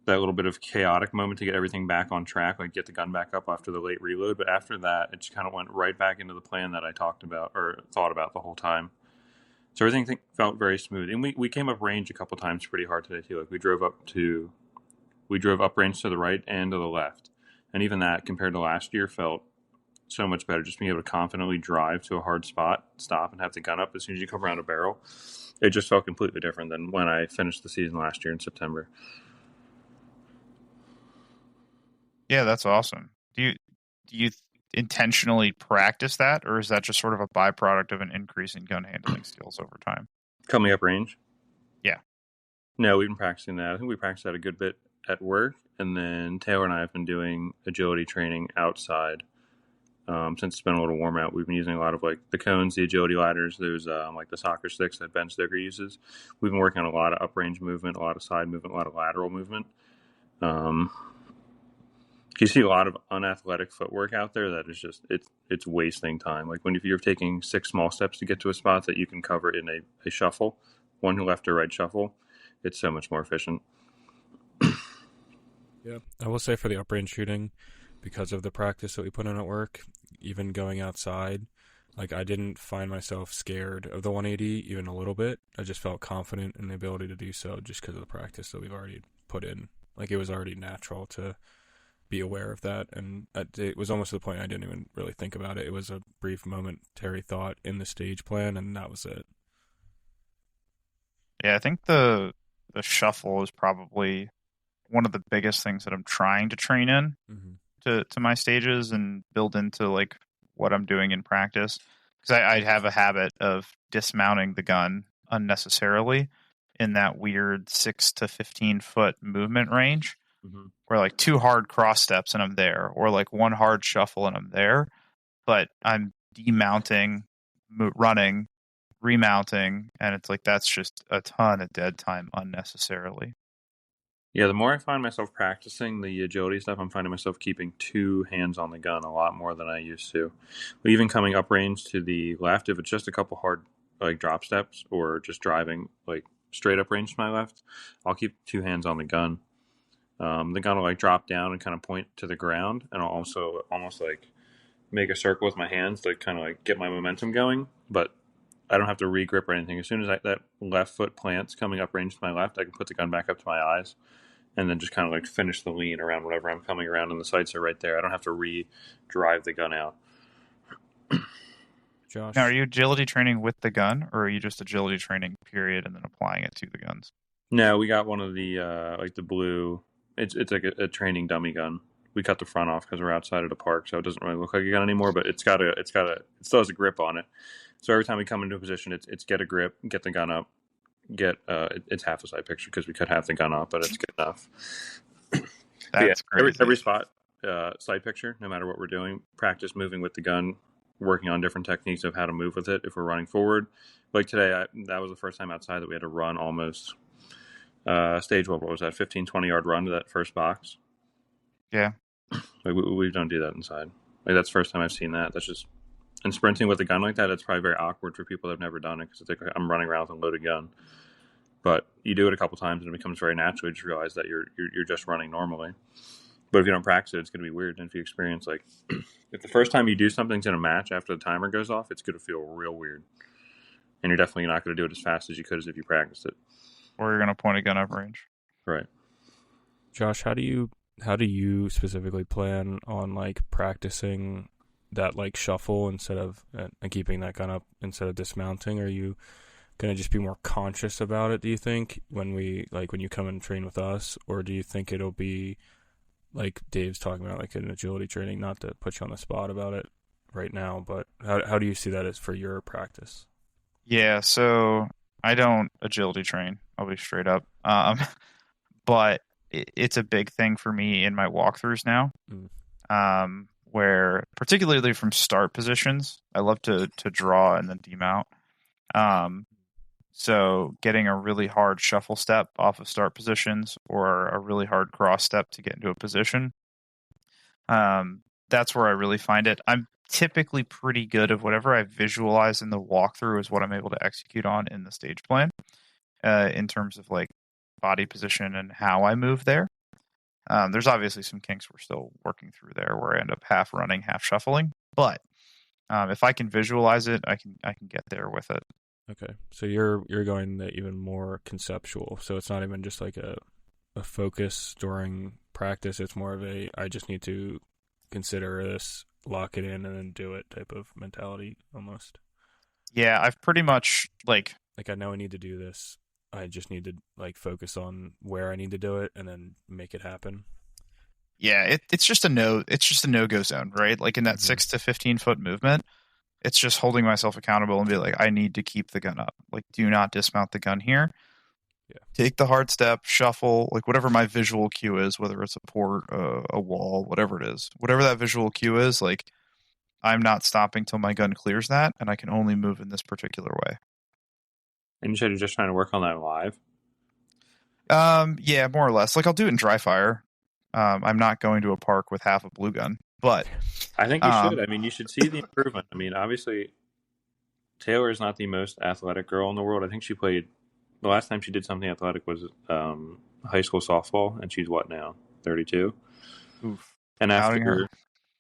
C: little bit of chaotic moment to get everything back on track, like get the gun back up after the late reload. But after that, it just kind of went right back into the plan that I talked about or thought about the whole time. So everything felt very smooth. And we came up range a couple times pretty hard today too. Like we drove up range to the right and to the left. And even that compared to last year felt so much better. Just being able to confidently drive to a hard spot, stop and have the gun up as soon as you come around a barrel. It just felt completely different than when I finished the season last year in September.
A: Yeah, that's awesome. Do you intentionally practice that, or is that just sort of a byproduct of an increase in gun handling skills over time?
C: Coming up range?
A: Yeah.
C: No, we've been practicing that. I think we practiced that a good bit at work, and then Taylor and I have been doing agility training outside. Since it's been a little warm out, we've been using a lot of like the cones, the agility ladders. There's like the soccer sticks that Ben Sticker uses. We've been working on a lot of up range movement, a lot of side movement, a lot of lateral movement. You see a lot of unathletic footwork out there that is just it's wasting time. Like if you're taking 6 small steps to get to a spot that you can cover in a shuffle, one left or right shuffle, it's so much more efficient.
B: Yeah, I will say for the uprange shooting, because of the practice that we put in at work, even going outside, like I didn't find myself scared of the 180 even a little bit. I just felt confident in the ability to do so just because of the practice that we've already put in. Like it was already natural to be aware of that, and it was almost to the point I didn't even really think about it. It was a brief momentary thought in the stage plan, and that was it.
A: Yeah, I think the shuffle is probably one of the biggest things that I'm trying to train in to my stages and build into like what I'm doing in practice. Because I have a habit of dismounting the gun unnecessarily in that weird 6 to 15 foot movement range, where like 2 hard cross steps and I'm there, or like 1 hard shuffle and I'm there, but I'm demounting, running, remounting, and it's like that's just a ton of dead time unnecessarily.
C: Yeah, the more I find myself practicing the agility stuff, I'm finding myself keeping 2 hands on the gun a lot more than I used to. Even coming up range to the left, if it's just a couple hard like drop steps or just driving like straight up range to my left, I'll keep 2 hands on the gun. The gun will like drop down and kind of point to the ground, and I'll also almost like make a circle with my hands to kind of like get my momentum going, but I don't have to re-grip or anything. As soon as that left foot plants coming up range to my left, I can put the gun back up to my eyes and then just kind of like finish the lean around whatever I'm coming around, and the sights are right there. I don't have to re-drive the gun out.
B: Josh,
A: Now, are you agility training with the gun, or are you just agility training period and then applying it to the guns?
C: No, we got one of the like the blue. It's like a training dummy gun. We cut the front off because we're outside of the park, so it doesn't really look like a gun anymore. But it still has a grip on it. So every time we come into a position, it's get a grip, get the gun up, it's half a side picture because we cut half the gun off, but it's good enough.
A: That's crazy.
C: Every spot side picture, no matter what we're doing, practice moving with the gun, working on different techniques of how to move with it if we're running forward. Like today, that was the first time outside that we had to run almost stage, what was that, 15, 20-yard run to that first box.
A: Yeah.
C: Like we don't do that inside. Like that's the first time I've seen that. That's just, and sprinting with a gun like that, it's probably very awkward for people that have never done it because it's like I'm running around with a loaded gun. But you do it a couple times and it becomes very natural. You just realize that you're just running normally. But if you don't practice it, it's going to be weird. And if you experience like, if the first time you do something's in a match after the timer goes off, it's going to feel real weird. And you're definitely not going to do it as fast as you could as if you practiced it.
A: Or you're going to point a gun up range.
C: Right.
B: Josh, how do you specifically plan on like practicing that like shuffle instead of and keeping that gun up instead of dismounting? Are you gonna just be more conscious about it, do you think, when you come and train with us? Or do you think it'll be like Dave's talking about, like an agility training? Not to put you on the spot about it right now, but how do you see that as for your practice?
A: Yeah, so I don't agility train. I'll be straight up. But it's a big thing for me in my walkthroughs now.
B: Mm.
A: Where particularly from start positions, I love to draw and then demount. So getting a really hard shuffle step off of start positions or a really hard cross step to get into a position, that's where I really find it. I'm typically pretty good at whatever I visualize in the walkthrough is what I'm able to execute on in the stage plan, in terms of like body position and how I move there. There's obviously some kinks we're still working through there where I end up half running, half shuffling. But if I can visualize it, I can get there with it.
B: Okay, so you're going the even more conceptual. So it's not even just like a focus during practice. It's more of a I just need to consider this, lock it in, and then do it type of mentality almost.
A: Yeah, I've pretty much like
B: I know I need to do this. I just need to like focus on where I need to do it and then make it happen.
A: yeah, it's just a no. It's just a no-go zone, right? Like in that 6 to 15 foot movement, it's just holding myself accountable and be like, I need to keep the gun up. Like, do not dismount the gun here.
B: Yeah.
A: Take the hard step, shuffle, like whatever my visual cue is, whether it's a port, a wall, whatever it is, whatever that visual cue is, like I'm not stopping till my gun clears that, and I can only move in this particular way.
C: And you said you're just trying to work on that live?
A: Yeah, more or less. Like I'll do it in dry fire. I'm not going to a park with half a blue gun, but
C: I think you should. I mean, you should see the improvement. I mean, obviously, Taylor is not the most athletic girl in the world. I think she played the last time she did something athletic was high school softball, and she's what now? 32.
A: Oof.
C: And after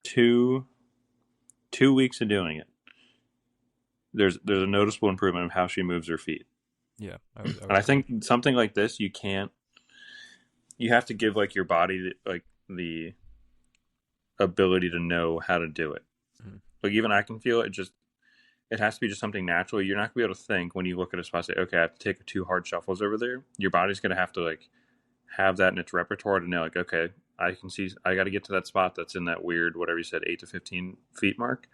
C: two weeks of doing it, there's a noticeable improvement of how she moves her feet.
B: Yeah,
C: and I think something like this, you have to give like your body like the ability to know how to do it. Mm-hmm. Like even I can feel it. It has to be just something natural. You're not gonna be able to think when you look at a spot, say, okay, I have to take 2 hard shuffles over there. Your body's gonna have to like have that in its repertoire to know, like, okay, I can see, I got to get to that spot that's in that weird, whatever you said, 8 to 15 feet mark.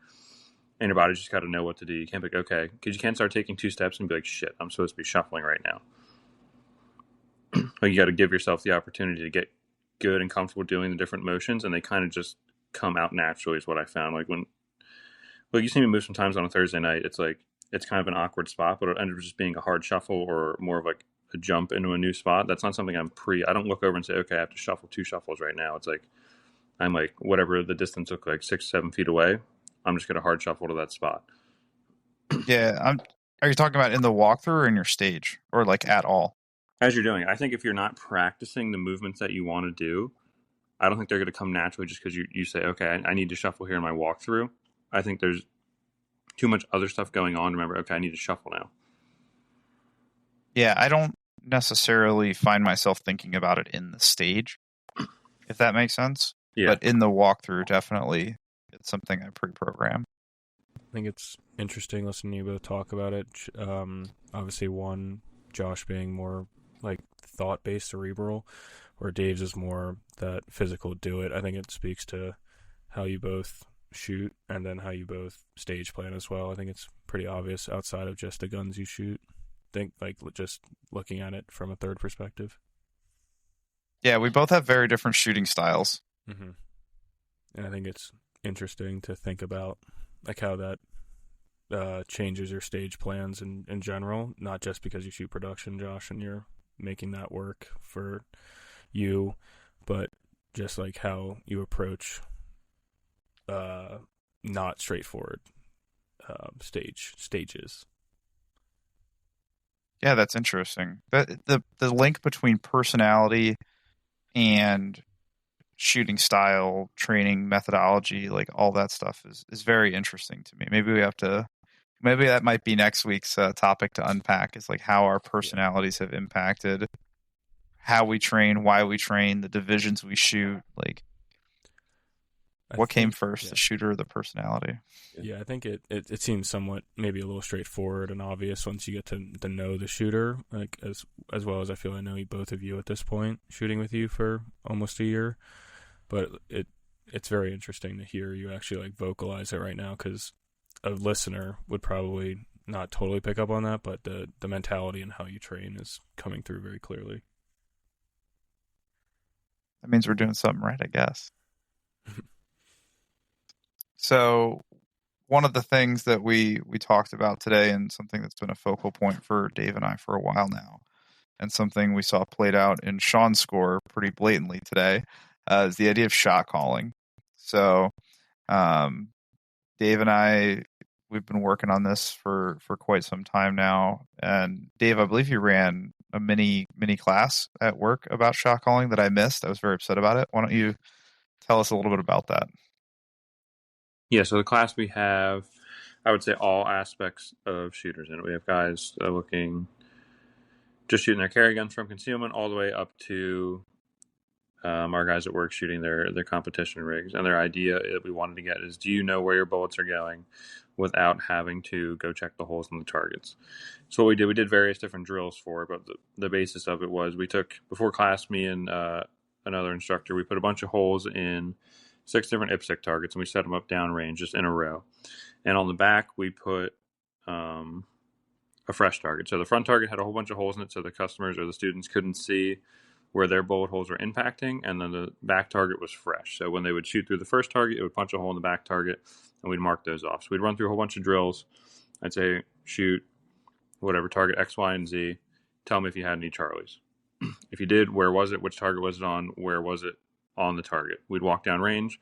C: And your body's just got to know what to do. You can't be like, okay, because you can't start taking 2 steps and be like, shit, I'm supposed to be shuffling right now. Like you got to give yourself the opportunity to get good and comfortable doing the different motions, and they kind of just come out naturally is what I found. Like you see me move sometimes on a Thursday night, it's like, it's kind of an awkward spot, but it'll end up just being a hard shuffle or more of like a jump into a new spot. That's not something I don't look over and say, okay, I have to shuffle 2 shuffles right now. It's like, I'm like, whatever the distance looks like, 6, 7 feet away, I'm just going to hard shuffle to that spot.
A: Yeah. Are you talking about in the walkthrough or in your stage or like at all?
C: As you're doing it, I think if you're not practicing the movements that you want to do, I don't think they're going to come naturally just because you say, okay, I need to shuffle here in my walkthrough. I think there's too much other stuff going on. Remember, okay, I need to shuffle now.
A: Yeah, I don't necessarily find myself thinking about it in the stage, if that makes sense.
C: Yeah.
A: But in the walkthrough, definitely, it's something I pre-program.
B: I think it's interesting listening to you both talk about it. Obviously, Josh being more like thought-based, cerebral, where Dave's is more that physical do it. I think it speaks to how you both shoot and then how you both stage plan as well. I think it's pretty obvious outside of just the guns you shoot. Think like just looking at it from a third perspective.
A: Yeah, we both have very different shooting styles.
B: Mm-hmm. And I think it's interesting to think about like how that changes your stage plans in general, not just because you shoot production, Josh, and you're making that work for you, but just like how you approach not straightforward stages.
A: Yeah, that's interesting. The link between personality and shooting style, training methodology, like all that stuff is very interesting to me. Maybe that might be next week's topic to unpack, is like how our personalities have impacted how we train, why we train, the divisions we shoot. Like, What came first, the shooter or the personality?
B: Yeah, I think it seems somewhat maybe a little straightforward and obvious once you get to know the shooter, like as well as I feel I know both of you at this point, shooting with you for almost a year. But it's very interesting to hear you actually like vocalize it right now, because a listener would probably not totally pick up on that, but the mentality and how you train is coming through very clearly.
A: That means we're doing something right, I guess. So one of the things that we talked about today, and something that's been a focal point for Dave and I for a while now, and something we saw played out in Sean's score pretty blatantly today, is the idea of shot calling. So Dave and I, we've been working on this for quite some time now. And Dave, I believe you ran a mini class at work about shot calling that I missed. I was very upset about it. Why don't you tell us a little bit about that?
C: Yeah, so the class we have, I would say all aspects of shooters in it. We have guys just shooting their carry guns from concealment all the way up to our guys at work shooting their competition rigs. And their idea that we wanted to get is, do you know where your bullets are going without having to go check the holes in the targets? So what we did various different drills for it, but the basis of it was, we took, before class, me and another instructor, we put a bunch of holes in 6 different IPSC targets, and we set them up downrange just in a row. And on the back, we put a fresh target. So the front target had a whole bunch of holes in it, so the customers or the students couldn't see where their bullet holes were impacting, and then the back target was fresh. So when they would shoot through the first target, it would punch a hole in the back target, and we'd mark those off. So we'd run through a whole bunch of drills. I'd say, shoot whatever target X, Y, and Z. Tell me if you had any Charlies. If you did, where was it? Which target was it on? Where was it on the target? We'd walk down range.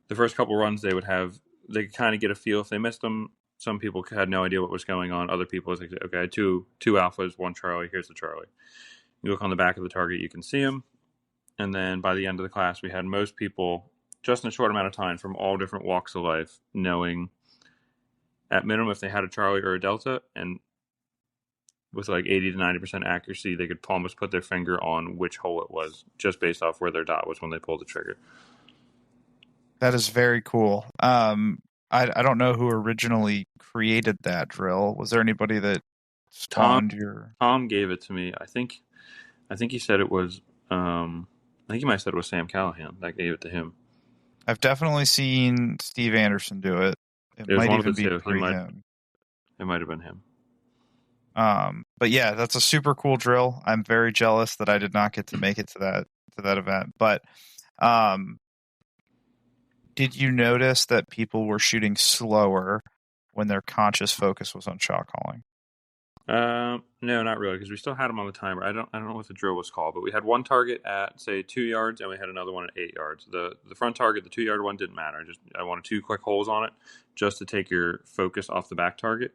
C: The first couple runs, they could kind of get a feel if they missed them. Some people had no idea what was going on. Other people was like, okay, two alphas, 1 Charlie, here's the Charlie. You look on the back of the target, you can see them. And then by the end of the class, we had most people, just in a short amount of time, from all different walks of life, knowing at minimum if they had a Charlie or a Delta, and with like 80 to 90% accuracy, they could almost put their finger on which hole it was, just based off where their dot was when they pulled the trigger.
A: That is very cool. I don't know who originally created that drill. Was there anybody that spawned
C: Tom gave it to me. I think he said it was. I think he might have said it was Sam Callahan that gave it to him.
A: I've definitely seen Steve Anderson do it. It might even be him.
C: It might have been him.
A: But yeah, that's a super cool drill. I'm very jealous that I did not get to make it to that event. But did you notice that people were shooting slower when their conscious focus was on shot calling?
C: No, not really, because we still had them on the timer. I don't know what the drill was called, but we had one target at, say, 2 yards, and we had another one at 8 yards. The front target, the 2 yard one, didn't matter. I wanted 2 quick holes on it, just to take your focus off the back target.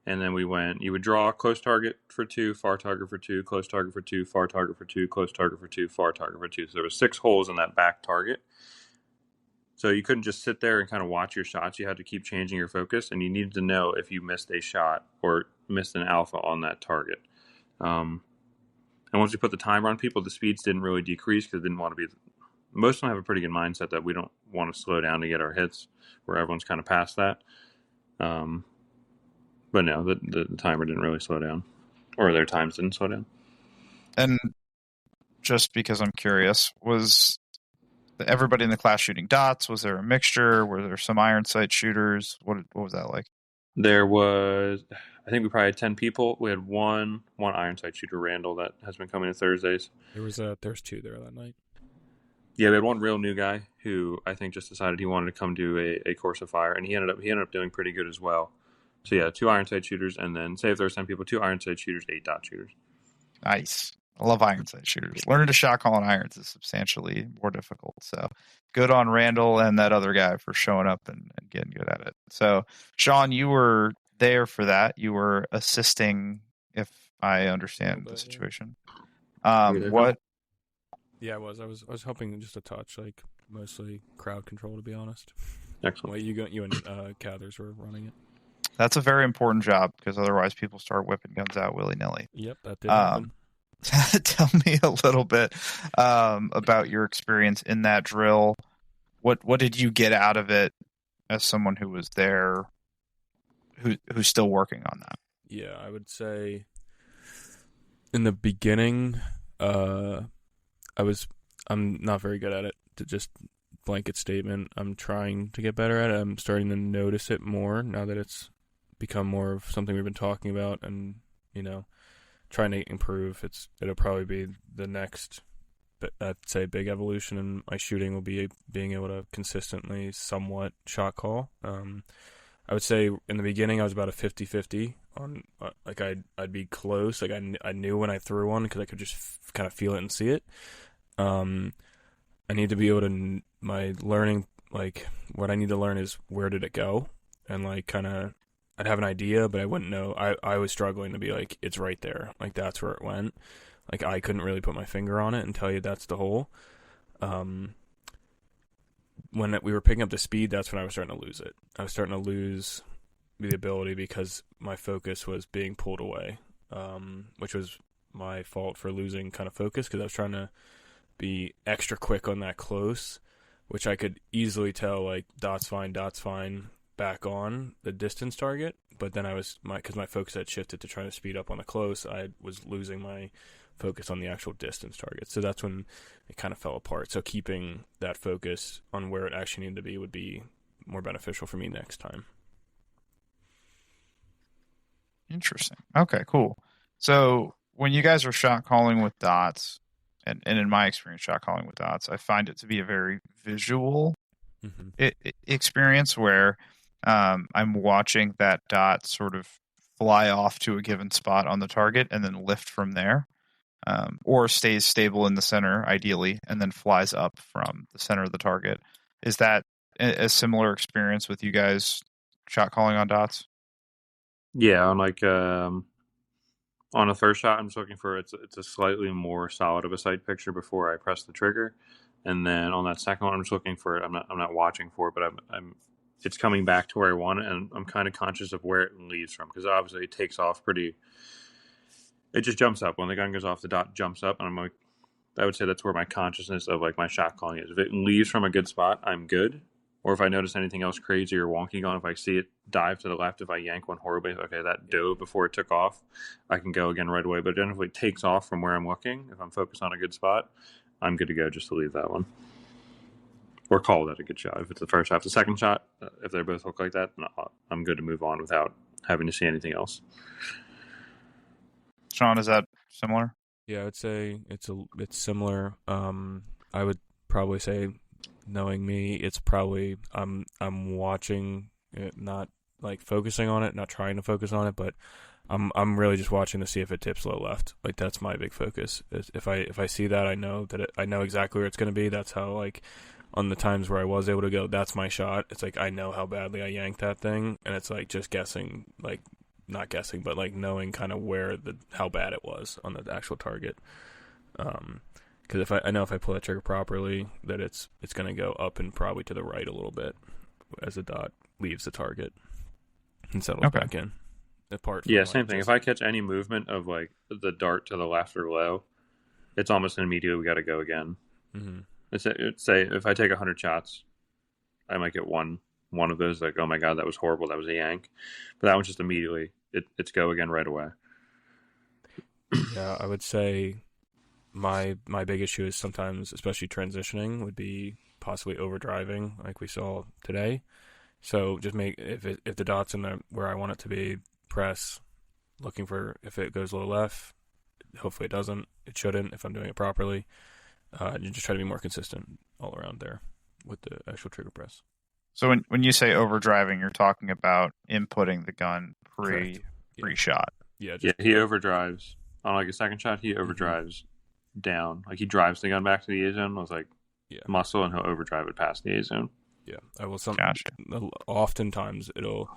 C: And then you would draw close target for 2, far target for 2, close target for 2, far target for 2, close target for 2, far target for 2. So there was 6 holes in that back target. So you couldn't just sit there and kind of watch your shots. You had to keep changing your focus, and you needed to know if you missed a shot or missed an alpha on that target. And once you put the timer on people, the speeds didn't really decrease, because didn't want to be. Most of them have a pretty good mindset that we don't want to slow down to get our hits, where everyone's kind of past that. But no, the timer didn't really slow down, or their times didn't slow down.
A: And just because I'm curious, was everybody in the class shooting dots? Was there a mixture? Were there some iron sight shooters? What was that like?
C: There was, I think we probably had 10 people. We had one iron sight shooter, Randall, that has been coming to Thursdays.
B: There's 2 there that night.
C: Yeah, we had one real new guy who I think just decided he wanted to come do a course of fire, and he ended up doing pretty good as well. So yeah, 2 iron sight shooters, and then say if there's 10 people, 2 iron sight shooters, 8 dot shooters.
A: Nice. I love iron sight shooters. Learning to shot call on irons is substantially more difficult. So good on Randall and that other guy for showing up and getting good at it. So Sean, you were there for that. You were assisting, if I understand the situation. What?
B: Yeah, I was. I was helping just a touch, like mostly crowd control, to be honest.
C: Excellent.
B: Well, you and Cathers were running it.
A: That's a very important job, because otherwise people start whipping guns out willy-nilly.
B: Yep, that did happen.
A: Tell me a little bit about your experience in that drill. what did you get out of it as someone who was there, who's still working on that?
B: Yeah, I would say in the beginning, uh, I'm not very good at it. To just blanket statement, I'm trying to get better at it. I'm starting to notice it more now that it's become more of something we've been talking about, and trying to improve. It'll probably be the next, I'd say, big evolution in my shooting will be being able to consistently somewhat shot call. I would say in the beginning I was about a 50-50 on like I'd be close. Like I knew when I threw one because I could just kind of feel it and see it. I need to be able to my learning, like what I need to learn is where did it go, and like kind of I'd have an idea but I wouldn't know. I was struggling to be like it's right there, like that's where it went. Like I couldn't really put my finger on it and tell you that's the hole. When we were picking up the speed, that's when I was starting to lose it. I was starting to lose the ability because my focus was being pulled away, which was my fault for losing kind of focus because I was trying to be extra quick on that close, which I could easily tell like dots fine, back on the distance target. But then because my focus had shifted to trying to speed up on the close, I was losing my focus on the actual distance target. So that's when it kind of fell apart. So keeping that focus on where it actually needed to be would be more beneficial for me next time.
A: Interesting. Okay, cool. So when you guys are shot calling with dots, and in my experience, shot calling with dots, I find it to be a very visual experience where I'm watching that dot sort of fly off to a given spot on the target and then lift from there. Or stays stable in the center, ideally, and then flies up from the center of the target. Is that a similar experience with you guys shot calling on dots?
C: Yeah, on like on a first shot, I'm just looking for it's a slightly more solid of a sight picture before I press the trigger, and then on that second one, I'm just looking for it. I'm not watching for it, but I'm it's coming back to where I want it, and I'm kind of conscious of where it leaves from because obviously it takes off pretty. It just jumps up when the gun goes off. The dot jumps up, and I'm like, I would say that's where my consciousness of like my shot calling is. If it leaves from a good spot, I'm good. Or if I notice anything else crazy or wonky on, if I see it dive to the left, if I yank one horribly, okay, that dove before it took off, I can go again right away. But generally, it takes off from where I'm looking. If I'm focused on a good spot, I'm good to go just to leave that one. Or call that a good shot. If it's the first shot, the second shot, if they both look like that, I'm good to move on without having to see anything else.
A: Sean, is that similar?
B: Yeah, I would say it's similar. I would probably say, knowing me, it's probably I'm watching it, not like focusing on it, not trying to focus on it, but I'm really just watching to see if it tips low left. Like that's my big focus. If I see that, I know that I know exactly where it's going to be. That's how like on the times where I was able to go, that's my shot. It's like I know how badly I yanked that thing, and it's like just guessing, like not guessing, but like knowing kind of how bad it was on the actual target. Because if I know if I pull that trigger properly, that it's going to go up and probably to the right a little bit as the dot leaves the target and settles back in. Apart from
C: same thing. If I catch any movement of like the dart to the left or low, it's almost immediately we got to go again.
B: Mm-hmm.
C: It's say if I take 100 shots, I might get one of those like, oh my god, that was horrible, that was a yank. But that one's just immediately it's go again right away.
B: Yeah, I would say my big issue is sometimes, especially transitioning, would be possibly overdriving, like we saw today. So just make if the dot's in where I want it to be, press, looking for if it goes low left. Hopefully it doesn't. It shouldn't if I'm doing it properly. You just try to be more consistent all around there with the actual trigger press.
A: So when you say overdriving, you're talking about inputting the gun pre-shot.
B: Yeah,
C: he overdrives on like a second shot. He overdrives down, like he drives the gun back to the A zone. Was like muscle, and he'll overdrive it past the A zone.
B: Yeah, I will. Oftentimes it'll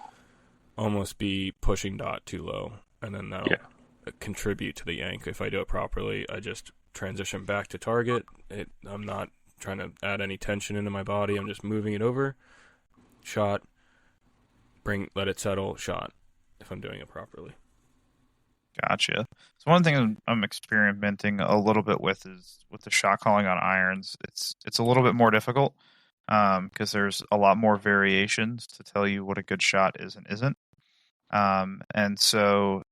B: almost be pushing dot too low, and then that'll contribute to the yank. If I do it properly, I just transition back to target. I'm not trying to add any tension into my body. I'm just moving it over. Shot. Let it settle. Shot. If I'm doing it properly.
A: Gotcha. So one thing I'm experimenting a little bit with is with the shot calling on irons. It's a little bit more difficult. because there's a lot more variations to tell you what a good shot is and isn't. And so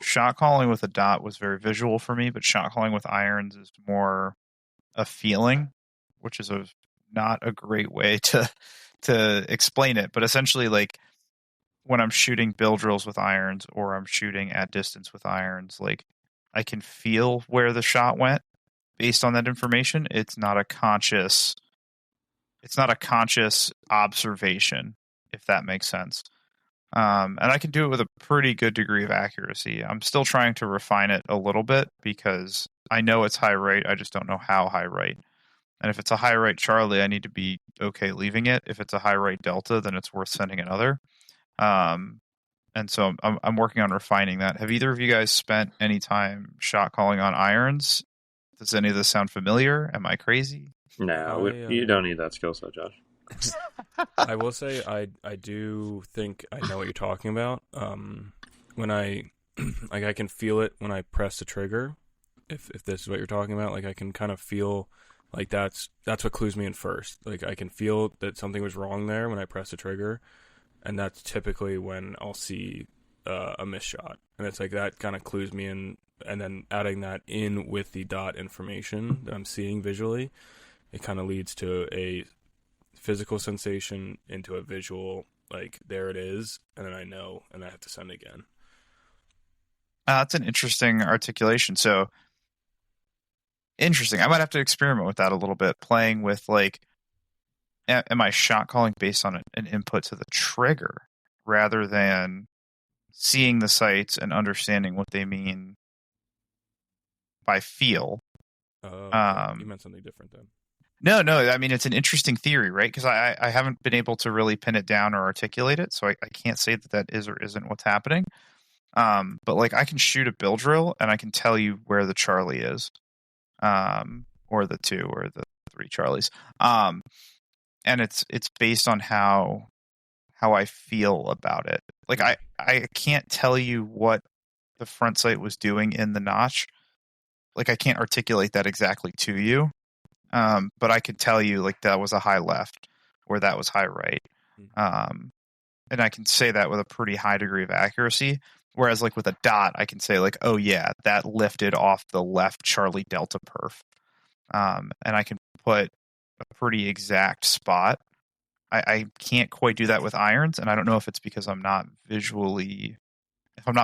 A: shot calling with a dot was very visual for me, but shot calling with irons is more a feeling, which is not a great way to explain it. But essentially, like when I'm shooting bill drills with irons or I'm shooting at distance with irons, like I can feel where the shot went based on that information. It's not a conscious observation, if that makes sense. And I can do it with a pretty good degree of accuracy. I'm still trying to refine it a little bit because I know it's high right. I just don't know how high right. And if it's a high right Charlie, I need to be okay leaving it. If it's a high right Delta, then it's worth sending another. And so I'm working on refining that. Have either of you guys spent any time shot calling on irons? Does any of this sound familiar? Am I crazy?
C: No, you don't need that skill set, Josh.
B: I will say I do think I know what you're talking about. When I like I can feel it when I press the trigger. If this is what you're talking about, like I can kind of feel like that's what clues me in first. Like I can feel that something was wrong there when I press the trigger, and that's typically when I'll see a miss shot, and it's like that kind of clues me in. And then adding that in with the dot information that I'm seeing visually, it kind of leads to a physical sensation into a visual, like there it is, and then I know, and I have to send again.
A: That's an interesting articulation. So interesting. I might have to experiment with that a little bit, playing with like, am I shot calling based on an input to the trigger rather than seeing the sights and understanding what they mean by feel.
B: You meant something different then.
A: No. I mean, it's an interesting theory, right? Because I haven't been able to really pin it down or articulate it, so I can't say that is or isn't what's happening. But like, I can shoot a bill drill and I can tell you where the Charlie is, or the 2 or the 3 Charlies. And it's based on how I feel about it. Like I can't tell you what the front sight was doing in the notch. Like I can't articulate that exactly to you. But I could tell you like that was a high left or that was high right. And I can say that with a pretty high degree of accuracy. Whereas like with a dot, I can say like, oh yeah, that lifted off the left Charlie Delta perf. And I can put a pretty exact spot. I can't quite do that with irons, and I don't know if it's because I'm not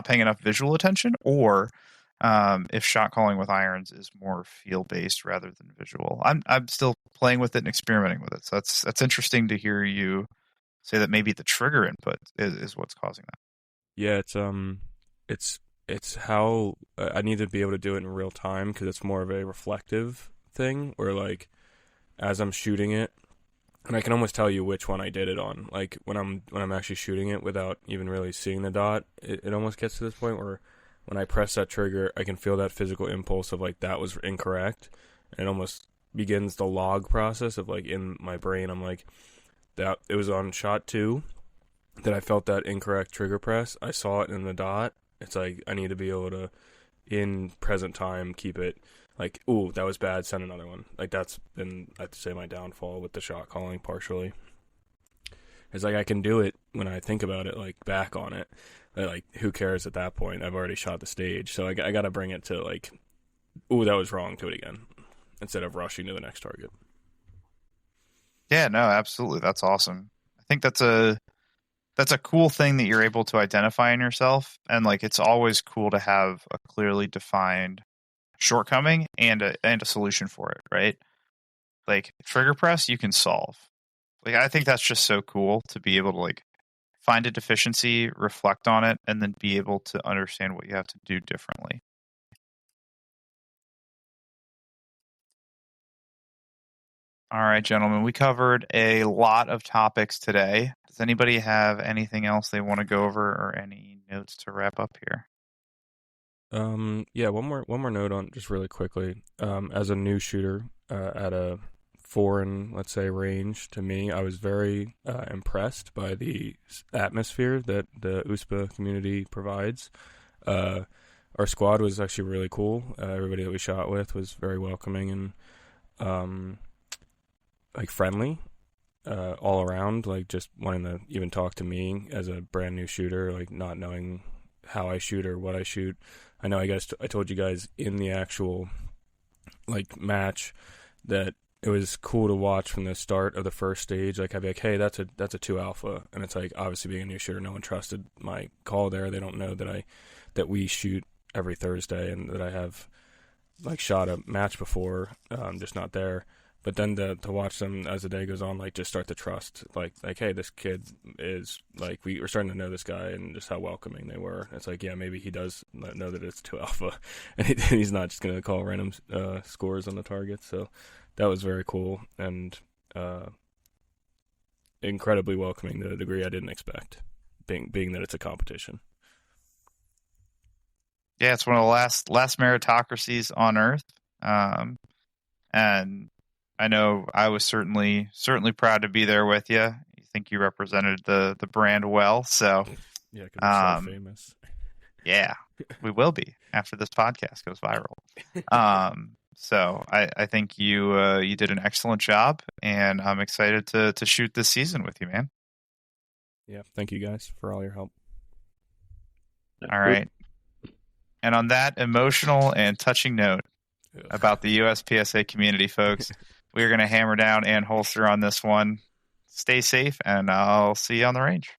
A: paying enough visual attention, or if shot calling with irons is more feel based rather than visual. I'm still playing with it and experimenting with it. So that's interesting to hear you say that maybe the trigger input is what's causing that.
B: Yeah, it's how I need to be able to do it in real time because it's more of a reflective thing where like as I'm shooting it, and I can almost tell you which one I did it on. Like when I'm actually shooting it without even really seeing the dot, it almost gets to this point where when I press that trigger, I can feel that physical impulse of like that was incorrect, and it almost begins the log process of like in my brain. I'm like that it was on shot 2 that I felt that incorrect trigger press. I saw it in the dot. It's like I need to be able to in present time keep it. Like, ooh, that was bad, send another one. Like, that's been, I have to say, my downfall with the shot calling partially. It's like I can do it when I think about it, like, back on it. Like, who cares at that point? I've already shot the stage. So I got to bring it to, like, ooh, that was wrong, do it again. Instead of rushing to the next target.
A: Yeah, no, absolutely. That's awesome. I think that's a cool thing that you're able to identify in yourself. And, like, it's always cool to have a clearly defined shortcoming and a solution for it, right? Like trigger press you can solve. Like I think that's just so cool to be able to like find a deficiency, reflect on it, and then be able to understand what you have to do differently. All right, gentlemen, we covered a lot of topics today. Does anybody have anything else they want to go over or any notes to wrap up here?
B: Yeah, one more note on just really quickly. As a new shooter at a foreign, let's say, range to me, I was very impressed by the atmosphere that the USPA community provides. Our squad was actually really cool. Everybody that we shot with was very welcoming and like friendly. all around, like just wanting to even talk to me as a brand new shooter, like not knowing how I shoot or what I shoot. I know I told you guys in the actual like match that it was cool to watch from the start of the first stage. Like I'd be like, hey, that's a 2 alpha, and it's like obviously being a new shooter, no one trusted my call there. They don't know that we shoot every Thursday and that I have like shot a match before, just not there. But then to watch them as the day goes on, like just start to trust, like hey, this kid is like we were starting to know this guy and just how welcoming they were. It's like, yeah, maybe he does know that it's 2 alpha, and he's not just gonna call random scores on the target. So that was very cool and incredibly welcoming to a degree I didn't expect, being that it's a competition.
A: Yeah, it's one of the last meritocracies on Earth, and I know I was certainly proud to be there with you. I think you represented the brand well, so
B: yeah, because we're so famous.
A: Yeah, we will be after this podcast goes viral. So I think you did an excellent job, and I'm excited to shoot this season with you, man.
B: Yeah, thank you guys for all your help.
A: All right. And on that emotional and touching note about the USPSA community, folks, we're going to hammer down and holster on this one. Stay safe, and I'll see you on the range.